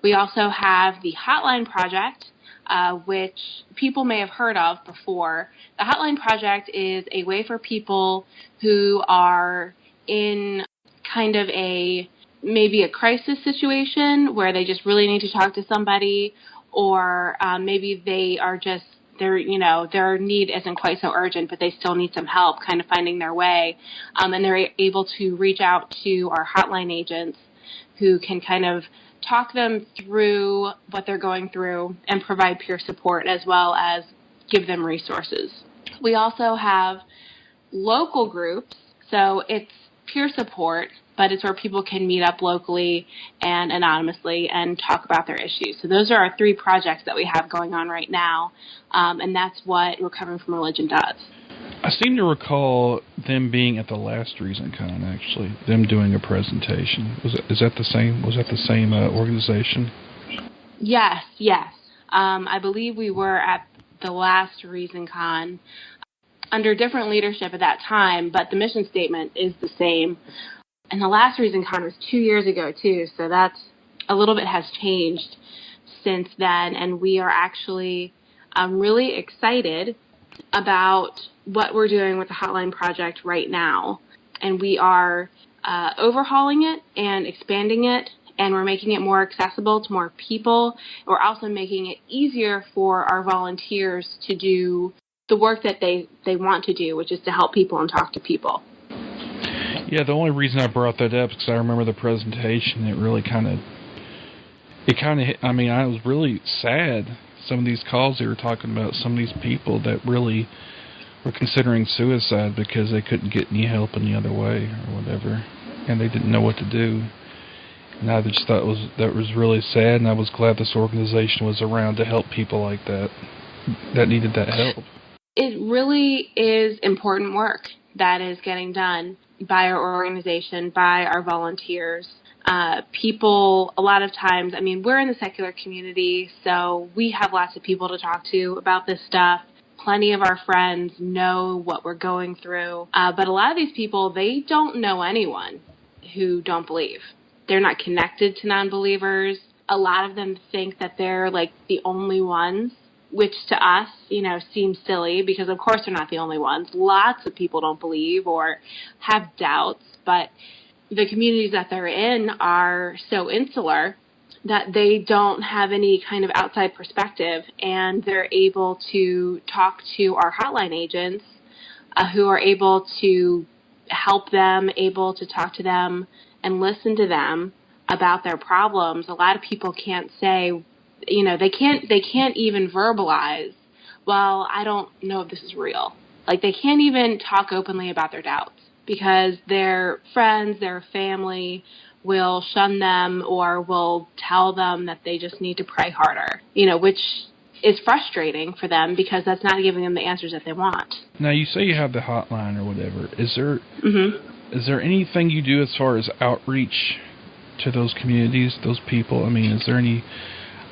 H: We also have the Hotline Project, which people may have heard of before. The Hotline Project is a way for people who are in kind of maybe a crisis situation where they just really need to talk to somebody, or maybe they are just, their need isn't quite so urgent, but they still need some help kind of finding their way. And they're able to reach out to our hotline agents who can kind of talk them through what they're going through and provide peer support as well as give them resources. We also have local groups. So it's peer support, but it's where people can meet up locally and anonymously and talk about their issues. So those are our 3 projects that we have going on right now, and that's what Recovering from Religion does.
A: I seem to recall them being at the last ReasonCon, actually, them doing a presentation. Was that the same organization?
H: Yes. I believe we were at the last ReasonCon under different leadership at that time, but the mission statement is the same. And the last ReasonCon was 2 years ago, too, so that's a little bit has changed since then, and we are actually really excited about what we're doing with the Hotline Project right now. And we are overhauling it and expanding it, and we're making it more accessible to more people. We're also making it easier for our volunteers to do the work that they want to do, which is to help people and talk to people.
A: Yeah, the only reason I brought that up is because I remember the presentation. It really kind of hit. I mean, I was really sad. Some of these calls they were talking about, some of these people that really were considering suicide because they couldn't get any help any other way or whatever, and they didn't know what to do. And I just thought that was really sad, and I was glad this organization was around to help people like that needed that help.
H: It really is important work that is getting done by our organization, by our volunteers. People, a lot of times, I mean, we're in the secular community, so we have lots of people to talk to about this stuff. Plenty of our friends know what we're going through. But a lot of these people, they don't know anyone who don't believe. They're not connected to non-believers. A lot of them think that they're like the only ones, which to us, seems silly because of course they're not the only ones. Lots of people don't believe or have doubts, but the communities that they're in are so insular that they don't have any kind of outside perspective, and they're able to talk to our hotline agents who are able to help them, able to talk to them and listen to them about their problems. A lot of people can't say, they can't even verbalize, well, I don't know if this is real. Like, they can't even talk openly about their doubts because their friends, their family will shun them or will tell them that they just need to pray harder, which is frustrating for them because that's not giving them the answers that they want.
A: Now, you say you have the hotline or whatever. Is there anything you do as far as outreach to those communities, those people? I mean, is there any,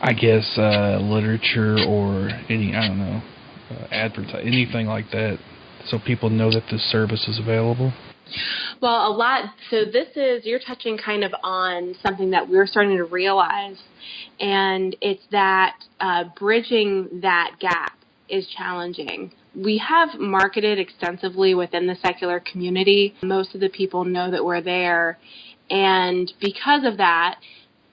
A: literature or any, anything like that so people know that this service is available?
H: Well, a lot. So you're touching kind of on something that we're starting to realize, and it's that bridging that gap is challenging. We have marketed extensively within the secular community. Most of the people know that we're there, and because of that,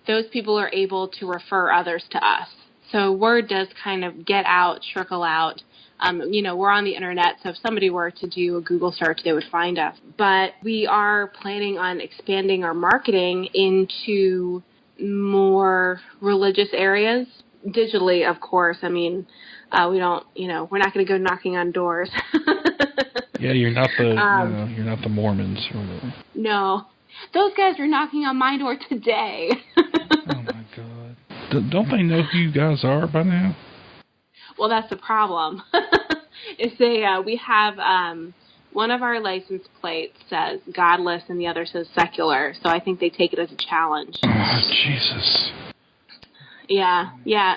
H: those people are able to refer others to us. So word does kind of get out, trickle out. We're on the internet, so if somebody were to do a Google search, they would find us. But we are planning on expanding our marketing into more religious areas, digitally, of course. I mean, we don't, we're not going to go knocking on doors.
A: Yeah, you're not the Mormons or whatever.
H: No, those guys are knocking on my door today.
A: Oh my God! Don't they know who you guys are by now?
H: Well, that's the problem. We have one of our license plates says godless and the other says secular, so I think they take it as a challenge.
A: Oh, Jesus.
H: Yeah,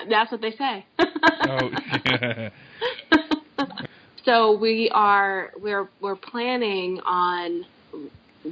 H: that's what they say.
A: Oh, yeah.
H: So we're planning on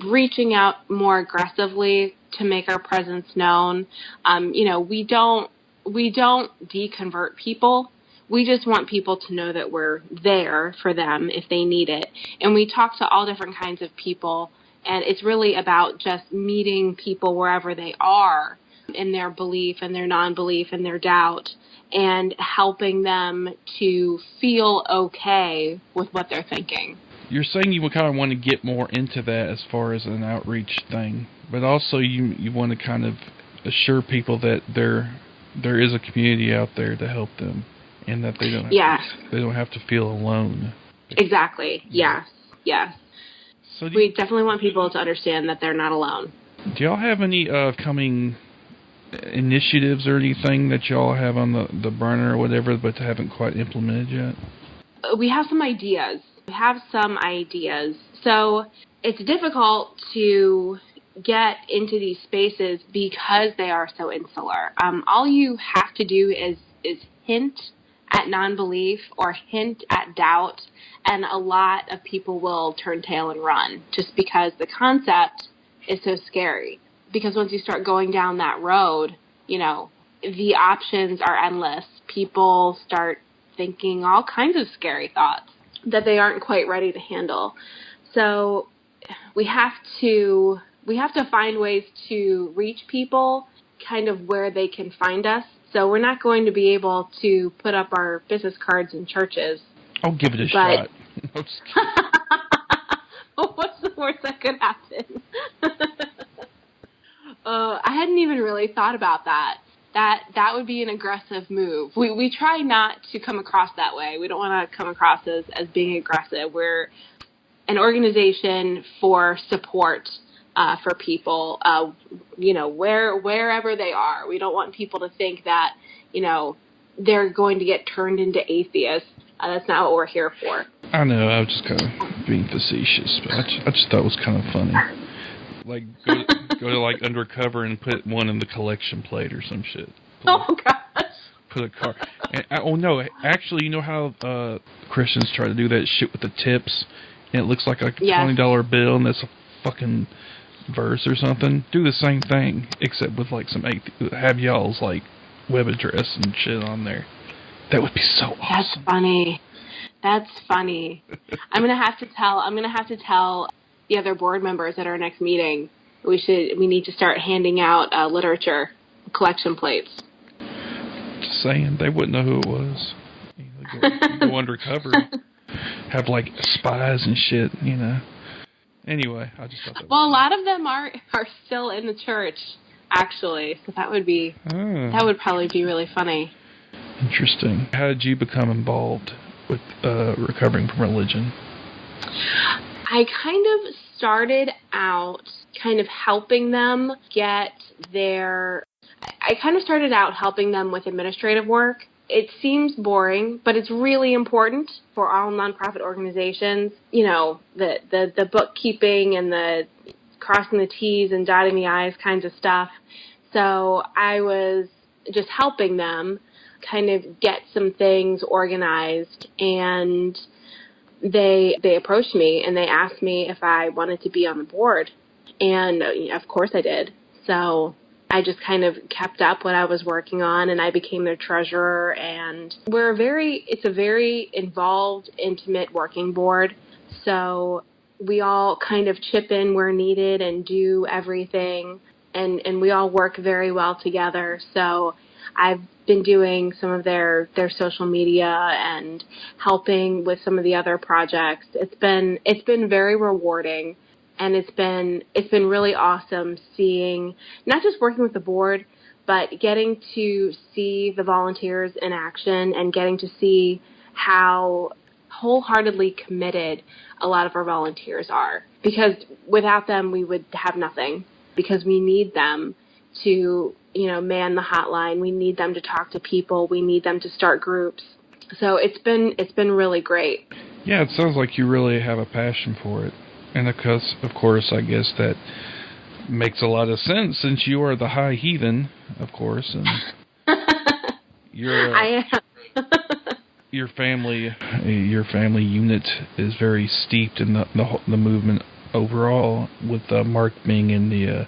H: reaching out more aggressively to make our presence known. We don't deconvert people. We just want people to know that we're there for them if they need it. And we talk to all different kinds of people, and it's really about just meeting people wherever they are in their belief and their non-belief and their doubt, and helping them to feel okay with what they're thinking.
A: You're saying you would kind of want to get more into that as far as an outreach thing, but also you want to kind of assure people that there is a community out there to help them. And that they don't have to feel alone.
H: Exactly. Yes.
A: So
H: we definitely want people to understand that they're not alone.
A: Do y'all have any coming initiatives or anything that y'all have on the burner or whatever, but haven't quite implemented yet?
H: We have some ideas. So it's difficult to get into these spaces because they are so insular. All you have to do is hint at non-belief or hint at doubt, and a lot of people will turn tail and run just because the concept is so scary. Because once you start going down that road, the options are endless. People start thinking all kinds of scary thoughts that they aren't quite ready to handle. So we have to find ways to reach people kind of where they can find us. So we're not going to be able to put up our business cards in churches.
A: I'll give it a shot.
H: What's the worst that could happen? I hadn't even really thought about that. That would be an aggressive move. We try not to come across that way. We don't want to come across as being aggressive. We're an organization for support for people, wherever they are. We don't want people to think that, they're going to get turned into atheists. That's not what we're here for.
A: I know, I was just kind of being facetious, but I just thought it was kind of funny. Like, go to like undercover and put one in the collection plate or some shit.
H: Oh, gosh.
A: Put a car. No, actually, you know how Christians try to do that shit with the tips, and it looks like a $20 bill, and that's a fucking verse or something? Do the same thing, except with like have y'all's like web address and shit on there. That would be so awesome.
H: That's funny. I'm gonna have to tell the other board members at our next meeting. We need to start handing out literature collection plates.
A: Just saying, they wouldn't know who it was. Go undercover, have like spies and shit, Anyway, I just thought that.
H: Well, a lot of them are still in the church, actually. So that would probably be really funny.
A: Interesting. How did you become involved with recovering from religion?
H: I kind of started out helping them helping them with administrative work. It seems boring, but it's really important for all nonprofit organizations. The bookkeeping and the crossing the T's and dotting the I's kinds of stuff. So I was just helping them kind of get some things organized, and they approached me and they asked me if I wanted to be on the board, and of course I did. So I just kind of kept up what I was working on, and I became their treasurer. And it's a very involved, intimate working board. So we all kind of chip in where needed and do everything, and we all work very well together. So I've been doing some of their social media and helping with some of the other projects. It's been very rewarding. And it's been really awesome seeing, not just working with the board, but getting to see the volunteers in action and getting to see how wholeheartedly committed a lot of our volunteers are. Because without them, we would have nothing. Because we need them to, man the hotline. We need them to talk to people. We need them to start groups. So it's been really great.
A: Yeah, it sounds like you really have a passion for it. And of course, I guess that makes a lot of sense since you are the high heathen, of course, and
H: I am.
A: your family unit is very steeped in the movement overall. With Mark being in the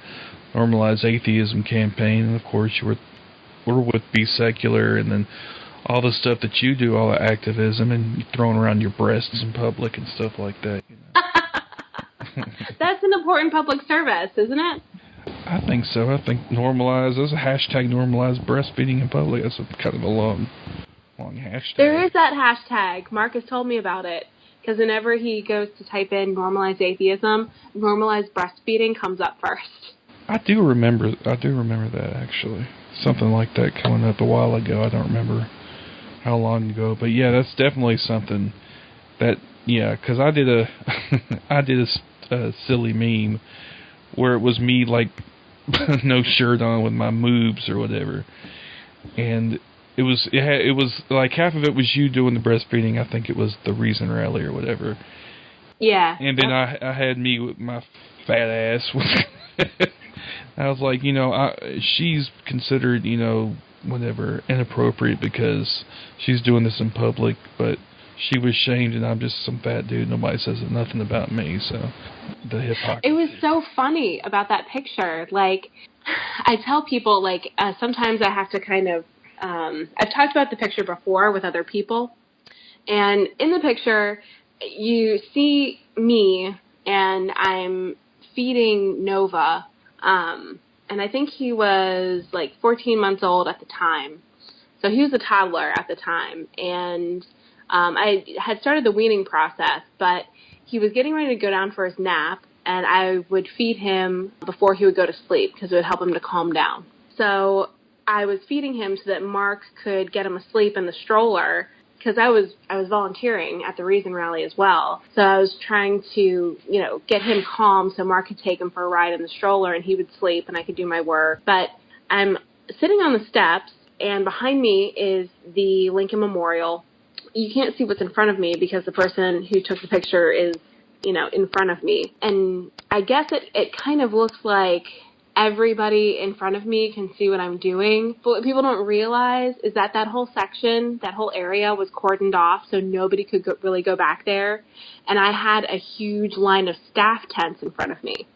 A: Normalize Atheism campaign, and of course you were with Be Secular, and then all the stuff that you do, all the activism, and throwing around your breasts in public and stuff like that.
H: That's an important public service, isn't it?
A: I think so. I think normalize. There's a hashtag normalize breastfeeding in public. That's kind of a long hashtag.
H: There is that hashtag. Mark has told me about it. Because whenever he goes to type in normalize atheism, normalize breastfeeding comes up first.
A: I do remember that, actually. Something like that coming up a while ago. I don't remember how long ago. But yeah, that's definitely something that, yeah, because I did a silly meme where it was me like no shirt on with my moobs or whatever, and it was like half of it was you doing the breastfeeding. I think it was the Reason Rally or whatever.
H: Yeah.
A: And then I had me with my fat ass. I was like, she's considered, whatever, inappropriate because she's doing this in public, but she was shamed and I'm just some fat dude. Nobody says nothing about me, so the hypocrisy.
H: It was so funny about that picture. Like, I tell people, like, sometimes I have to kind of, I've talked about the picture before with other people, and in the picture, you see me, and I'm feeding Nova, and I think he was like 14 months old at the time. So he was a toddler at the time, and I had started the weaning process, but he was getting ready to go down for his nap, and I would feed him before he would go to sleep because it would help him to calm down. So I was feeding him so that Mark could get him asleep in the stroller, because I was volunteering at the Reason Rally as well. So I was trying to, get him calm so Mark could take him for a ride in the stroller and he would sleep and I could do my work. But I'm sitting on the steps, and behind me is the Lincoln Memorial. You can't see what's in front of me because the person who took the picture is, in front of me. And I guess it kind of looks like everybody in front of me can see what I'm doing. But what people don't realize is that whole section, that whole area was cordoned off so nobody could really go back there. And I had a huge line of staff tents in front of me.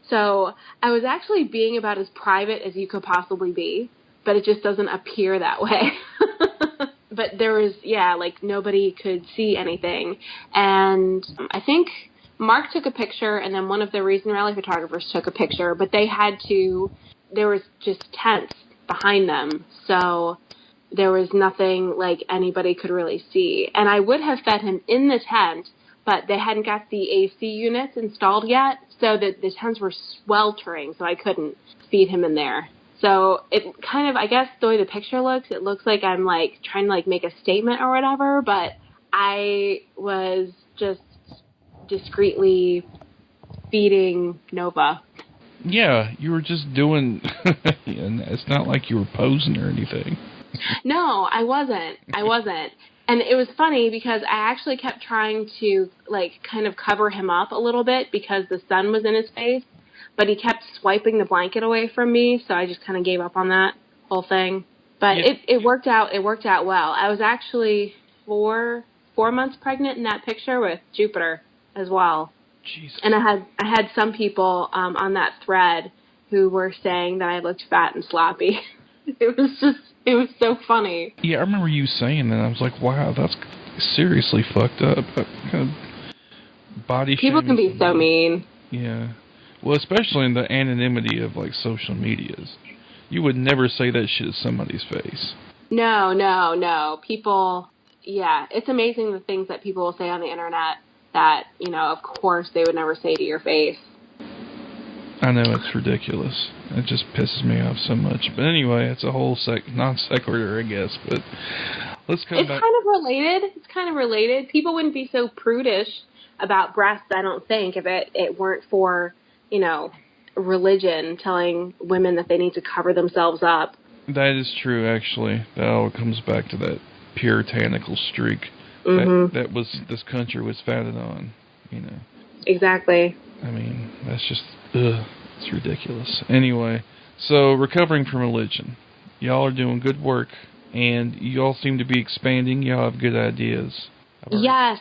H: So I was actually being about as private as you could possibly be, but it just doesn't appear that way. But there was, nobody could see anything. And I think Mark took a picture, and then one of the Reason Rally photographers took a picture, but there was just tents behind them, so there was nothing like anybody could really see. And I would have fed him in the tent, but they hadn't got the AC units installed yet, so the tents were sweltering, so I couldn't feed him in there. So it kind of, I guess the way the picture looks, it looks like I'm like trying to like make a statement or whatever, but I was just discreetly feeding Nova.
A: Yeah, you were just doing, and it's not like you were posing or anything.
H: No, I wasn't. And it was funny because I actually kept trying to like kind of cover him up a little bit because the sun was in his face, but he kept swiping the blanket away from me, so I just kind of gave up on that whole thing. But yeah. It worked out. It worked out well. I was actually 4 months pregnant in that picture with Jupiter as well.
A: Jesus.
H: And I had some people on that thread who were saying that I looked fat and sloppy. It was so funny.
A: Yeah, I remember you saying that. I was like, wow, that's seriously fucked up. Kind of body
H: people can be so mean.
A: Yeah. Well, especially in the anonymity of like social medias. You would never say that shit to somebody's face. No. People, yeah, it's amazing the things that people will say on the internet that, of course they would never say to your face. I know, it's ridiculous. It just pisses me off so much. But anyway, it's a whole non sequitur, I guess. But let's come back.
H: It's kind of related. People wouldn't be so prudish about breasts, I don't think, if it weren't for, religion telling women that they need to cover themselves up.
A: That is true, actually. That all comes back to that puritanical streak that was this country was founded on,
H: Exactly.
A: I mean, that's just, it's ridiculous. Anyway, so recovering from religion. Y'all are doing good work, and you all seem to be expanding. Y'all have good ideas.
H: Yes.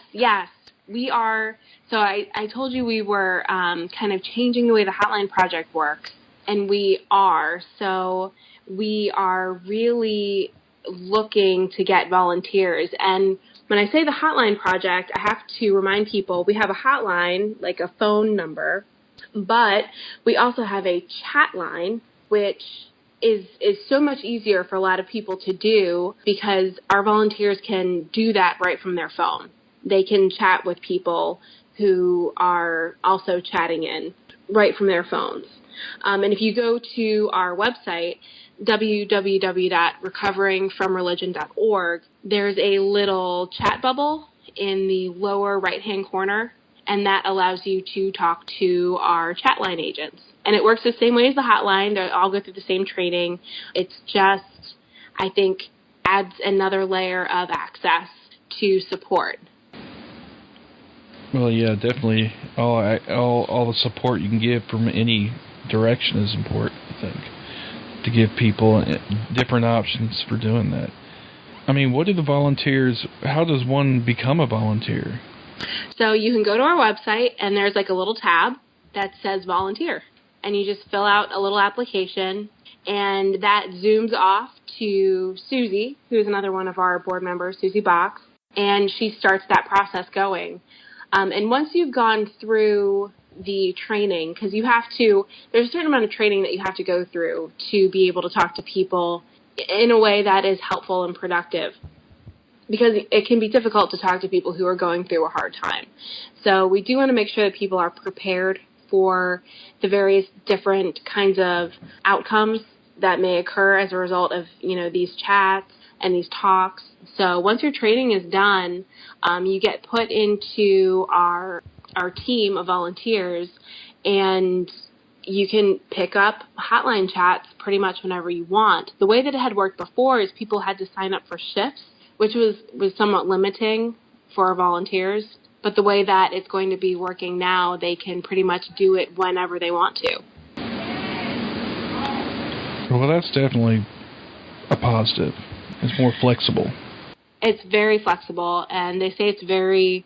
H: We are. So I told you we were kind of changing the way the Hotline Project works, and we are. So we are really looking to get volunteers. And when I say the Hotline Project, I have to remind people we have a hotline, like a phone number, but we also have a chat line, which is so much easier for a lot of people to do because our volunteers can do that right from their phone. They can chat with people who are also chatting in right from their phones. And if you go to our website, www.recoveringfromreligion.org, there's a little chat bubble in the lower right-hand corner, and that allows you to talk to our chat line agents. And it works the same way as the hotline. They all go through the same training. It's just, I think, adds another layer of access to support.
I: Well, yeah, definitely. All the support you can give from any direction is important, I think, to give people different options for doing that. I mean, what do the volunteers, how does one become a volunteer?
H: So you can go to our website, and there's like a little tab that says volunteer. And you just fill out a little application, and that zooms off to Susie, who is another one of our board members, Susie Box, and she starts that process going. And once you've gone through the training, because there's a certain amount of training that you have to go through to be able to talk to people in a way that is helpful and productive, because it can be difficult to talk to people who are going through a hard time. So we do want to make sure that people are prepared for the various different kinds of outcomes that may occur as a result of, these chats and these talks. So once your training is done, you get put into our team of volunteers, and you can pick up hotline chats pretty much whenever you want. The way that it had worked before is people had to sign up for shifts, which was somewhat limiting for our volunteers. But the way that it's going to be working now, they can pretty much do it whenever they want to.
I: Well, that's definitely a positive. It's more flexible.
H: It's very flexible, and they say it's very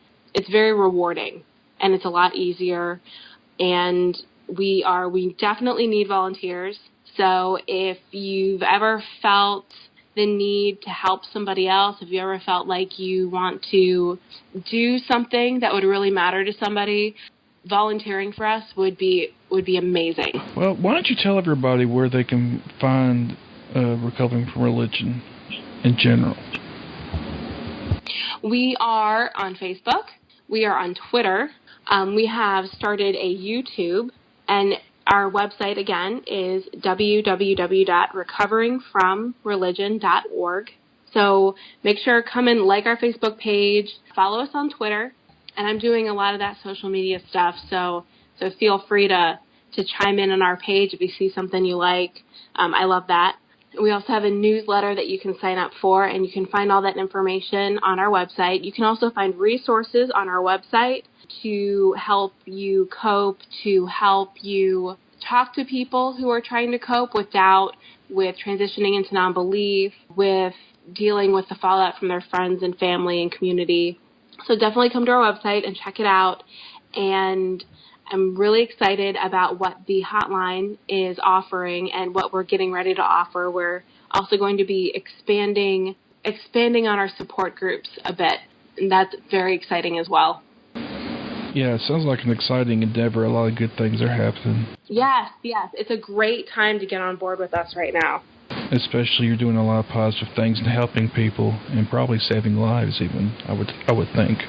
H: rewarding, and it's a lot easier. And we definitely need volunteers. So if you've ever felt the need to help somebody else, if you ever felt like you want to do something that would really matter to somebody, volunteering for us would be amazing.
I: Well, why don't you tell everybody where they can find Recovering from Religion in general?
H: We are on Facebook. We are on Twitter. We have started a YouTube, and our website, again, is www.recoveringfromreligion.org. So make sure to come and like our Facebook page, follow us on Twitter, and I'm doing a lot of that social media stuff, so feel free to chime in on our page if you see something you like. I love that. We also have a newsletter that you can sign up for, and you can find all that information on our website. You can also find resources on our website to help you cope, to help you talk to people who are trying to cope with doubt, with transitioning into non-belief, with dealing with the fallout from their friends and family and community. So definitely come to our website and check it out. And I'm really excited about what the hotline is offering and what we're getting ready to offer. We're also going to be expanding on our support groups a bit, and that's very exciting as well.
I: Yeah, it sounds like an exciting endeavor. A lot of good things are happening.
H: Yes. It's a great time to get on board with us right now.
I: Especially you're doing a lot of positive things and helping people and probably saving lives even, I would think.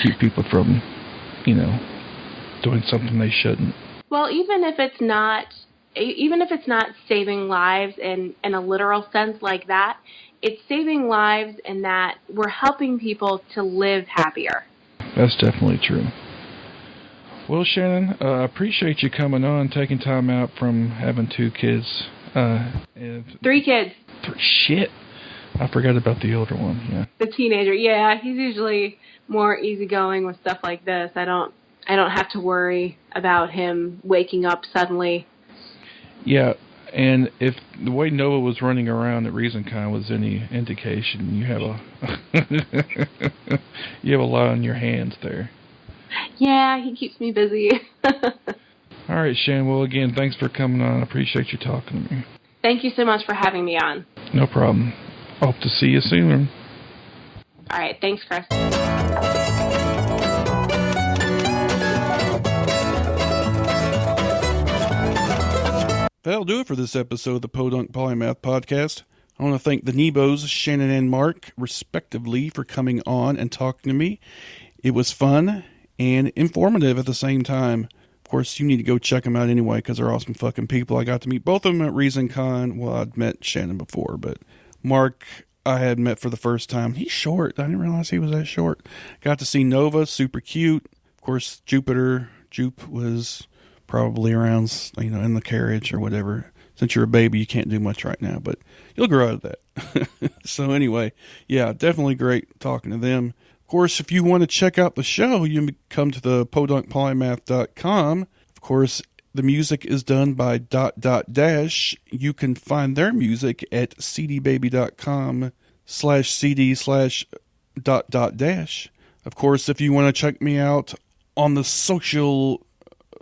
I: Keep people from, doing something they shouldn't.
H: Well, even if it's not saving lives in a literal sense like that, it's saving lives in that we're helping people to live happier.
I: That's definitely true. Well, Shanon, I appreciate you coming on, taking time out from having 2 kids. And
H: 3 kids.
I: Shit. I forgot about the older one, yeah.
H: The teenager, yeah. He's usually more easygoing with stuff like this. I don't have to worry about him waking up suddenly.
I: Yeah, and if the way Noah was running around at ReasonCon was any indication, you have a lot on your hands there.
H: Yeah, he keeps me busy.
I: All right, Shan. Well, again, thanks for coming on. I appreciate you talking to me.
H: Thank you so much for having me on.
I: No problem. Hope to see you soon.
H: All right. Thanks, Chris.
A: That'll do it for this episode of the Podunk Polymath Podcast. I want to thank the Nebos, Shanon and Mark, respectively, for coming on and talking to me. It was fun and informative at the same time. Of course, you need to go check them out anyway, because they're awesome fucking people. I got to meet both of them at ReasonCon. Well, I'd met Shanon before, but Mark, I had met for the first time. He's short. I didn't realize he was that short. Got to see Nova, super cute. Of course, Jupiter. Jupe was probably around, in the carriage or whatever. Since you're a baby, you can't do much right now, but you'll grow out of that. So anyway, yeah, definitely great talking to them. Of course, if you want to check out the show, you can come to the podunkpolymath.com. Of course, the music is done by ... You can find their music at cdbaby.com/cd/... Of course, if you want to check me out on the social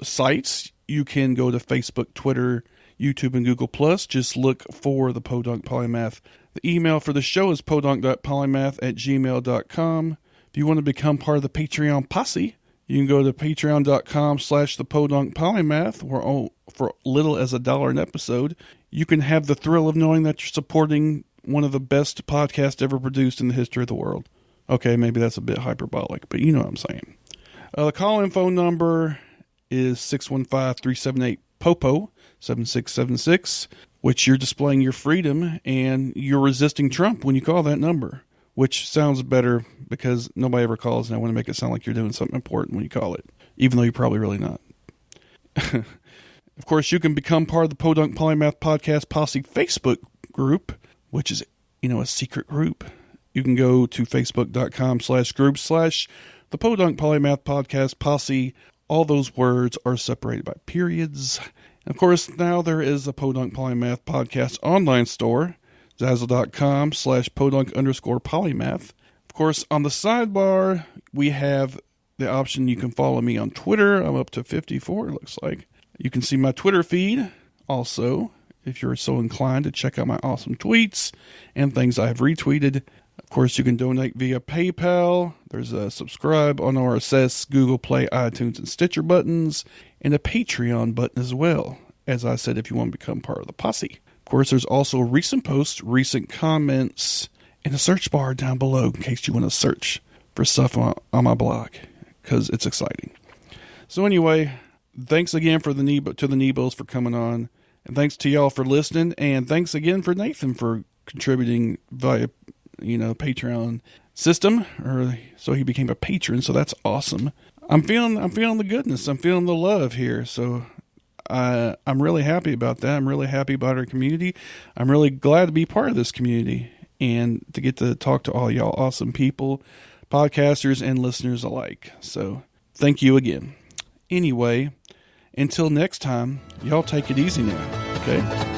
A: sites, you can go to Facebook, Twitter, YouTube, and Google+. Just look for the Podunk Polymath. The email for the show is podunk.polymath@gmail.com. If you want to become part of the Patreon posse, you can go to patreon.com/thepodunkpolymath, where for little as $1 an episode, you can have the thrill of knowing that you're supporting one of the best podcasts ever produced in the history of the world. Okay, maybe that's a bit hyperbolic, but you know what I'm saying. The call-in phone number is 615-378-POPO, 7676, which you're displaying your freedom and you're resisting Trump when you call that number, which sounds better because nobody ever calls, and I want to make it sound like you're doing something important when you call it, even though you're probably really not. Of course, you can become part of the Podunk Polymath Podcast Posse Facebook group, which is, a secret group. You can go to facebook.com/group/the Podunk Polymath Podcast Posse. All those words are separated by periods. And of course, now there is a Podunk Polymath Podcast online store, Zazzle.com/podunk_polymath. Of course, on the sidebar, we have the option you can follow me on Twitter. I'm up to 54, it looks like. You can see my Twitter feed also, if you're so inclined to check out my awesome tweets and things I have retweeted. Of course, you can donate via PayPal. There's a subscribe on RSS, Google Play, iTunes, and Stitcher buttons, and a Patreon button as well, as I said, if you want to become part of the posse. Of course, there's also recent posts, recent comments, and a search bar down below in case you want to search for stuff on my blog, because it's exciting. So anyway, thanks again to the Nebos for coming on, and thanks to y'all for listening, and thanks again for Nathan for contributing via Patreon system, so he became a patron, so that's awesome. I'm feeling the goodness. I'm feeling the love here, so I'm really happy about that. I'm really happy about our community. I'm really glad to be part of this community and to get to talk to all y'all awesome people, podcasters and listeners alike. So thank you again. Anyway, until next time, y'all take it easy now, okay?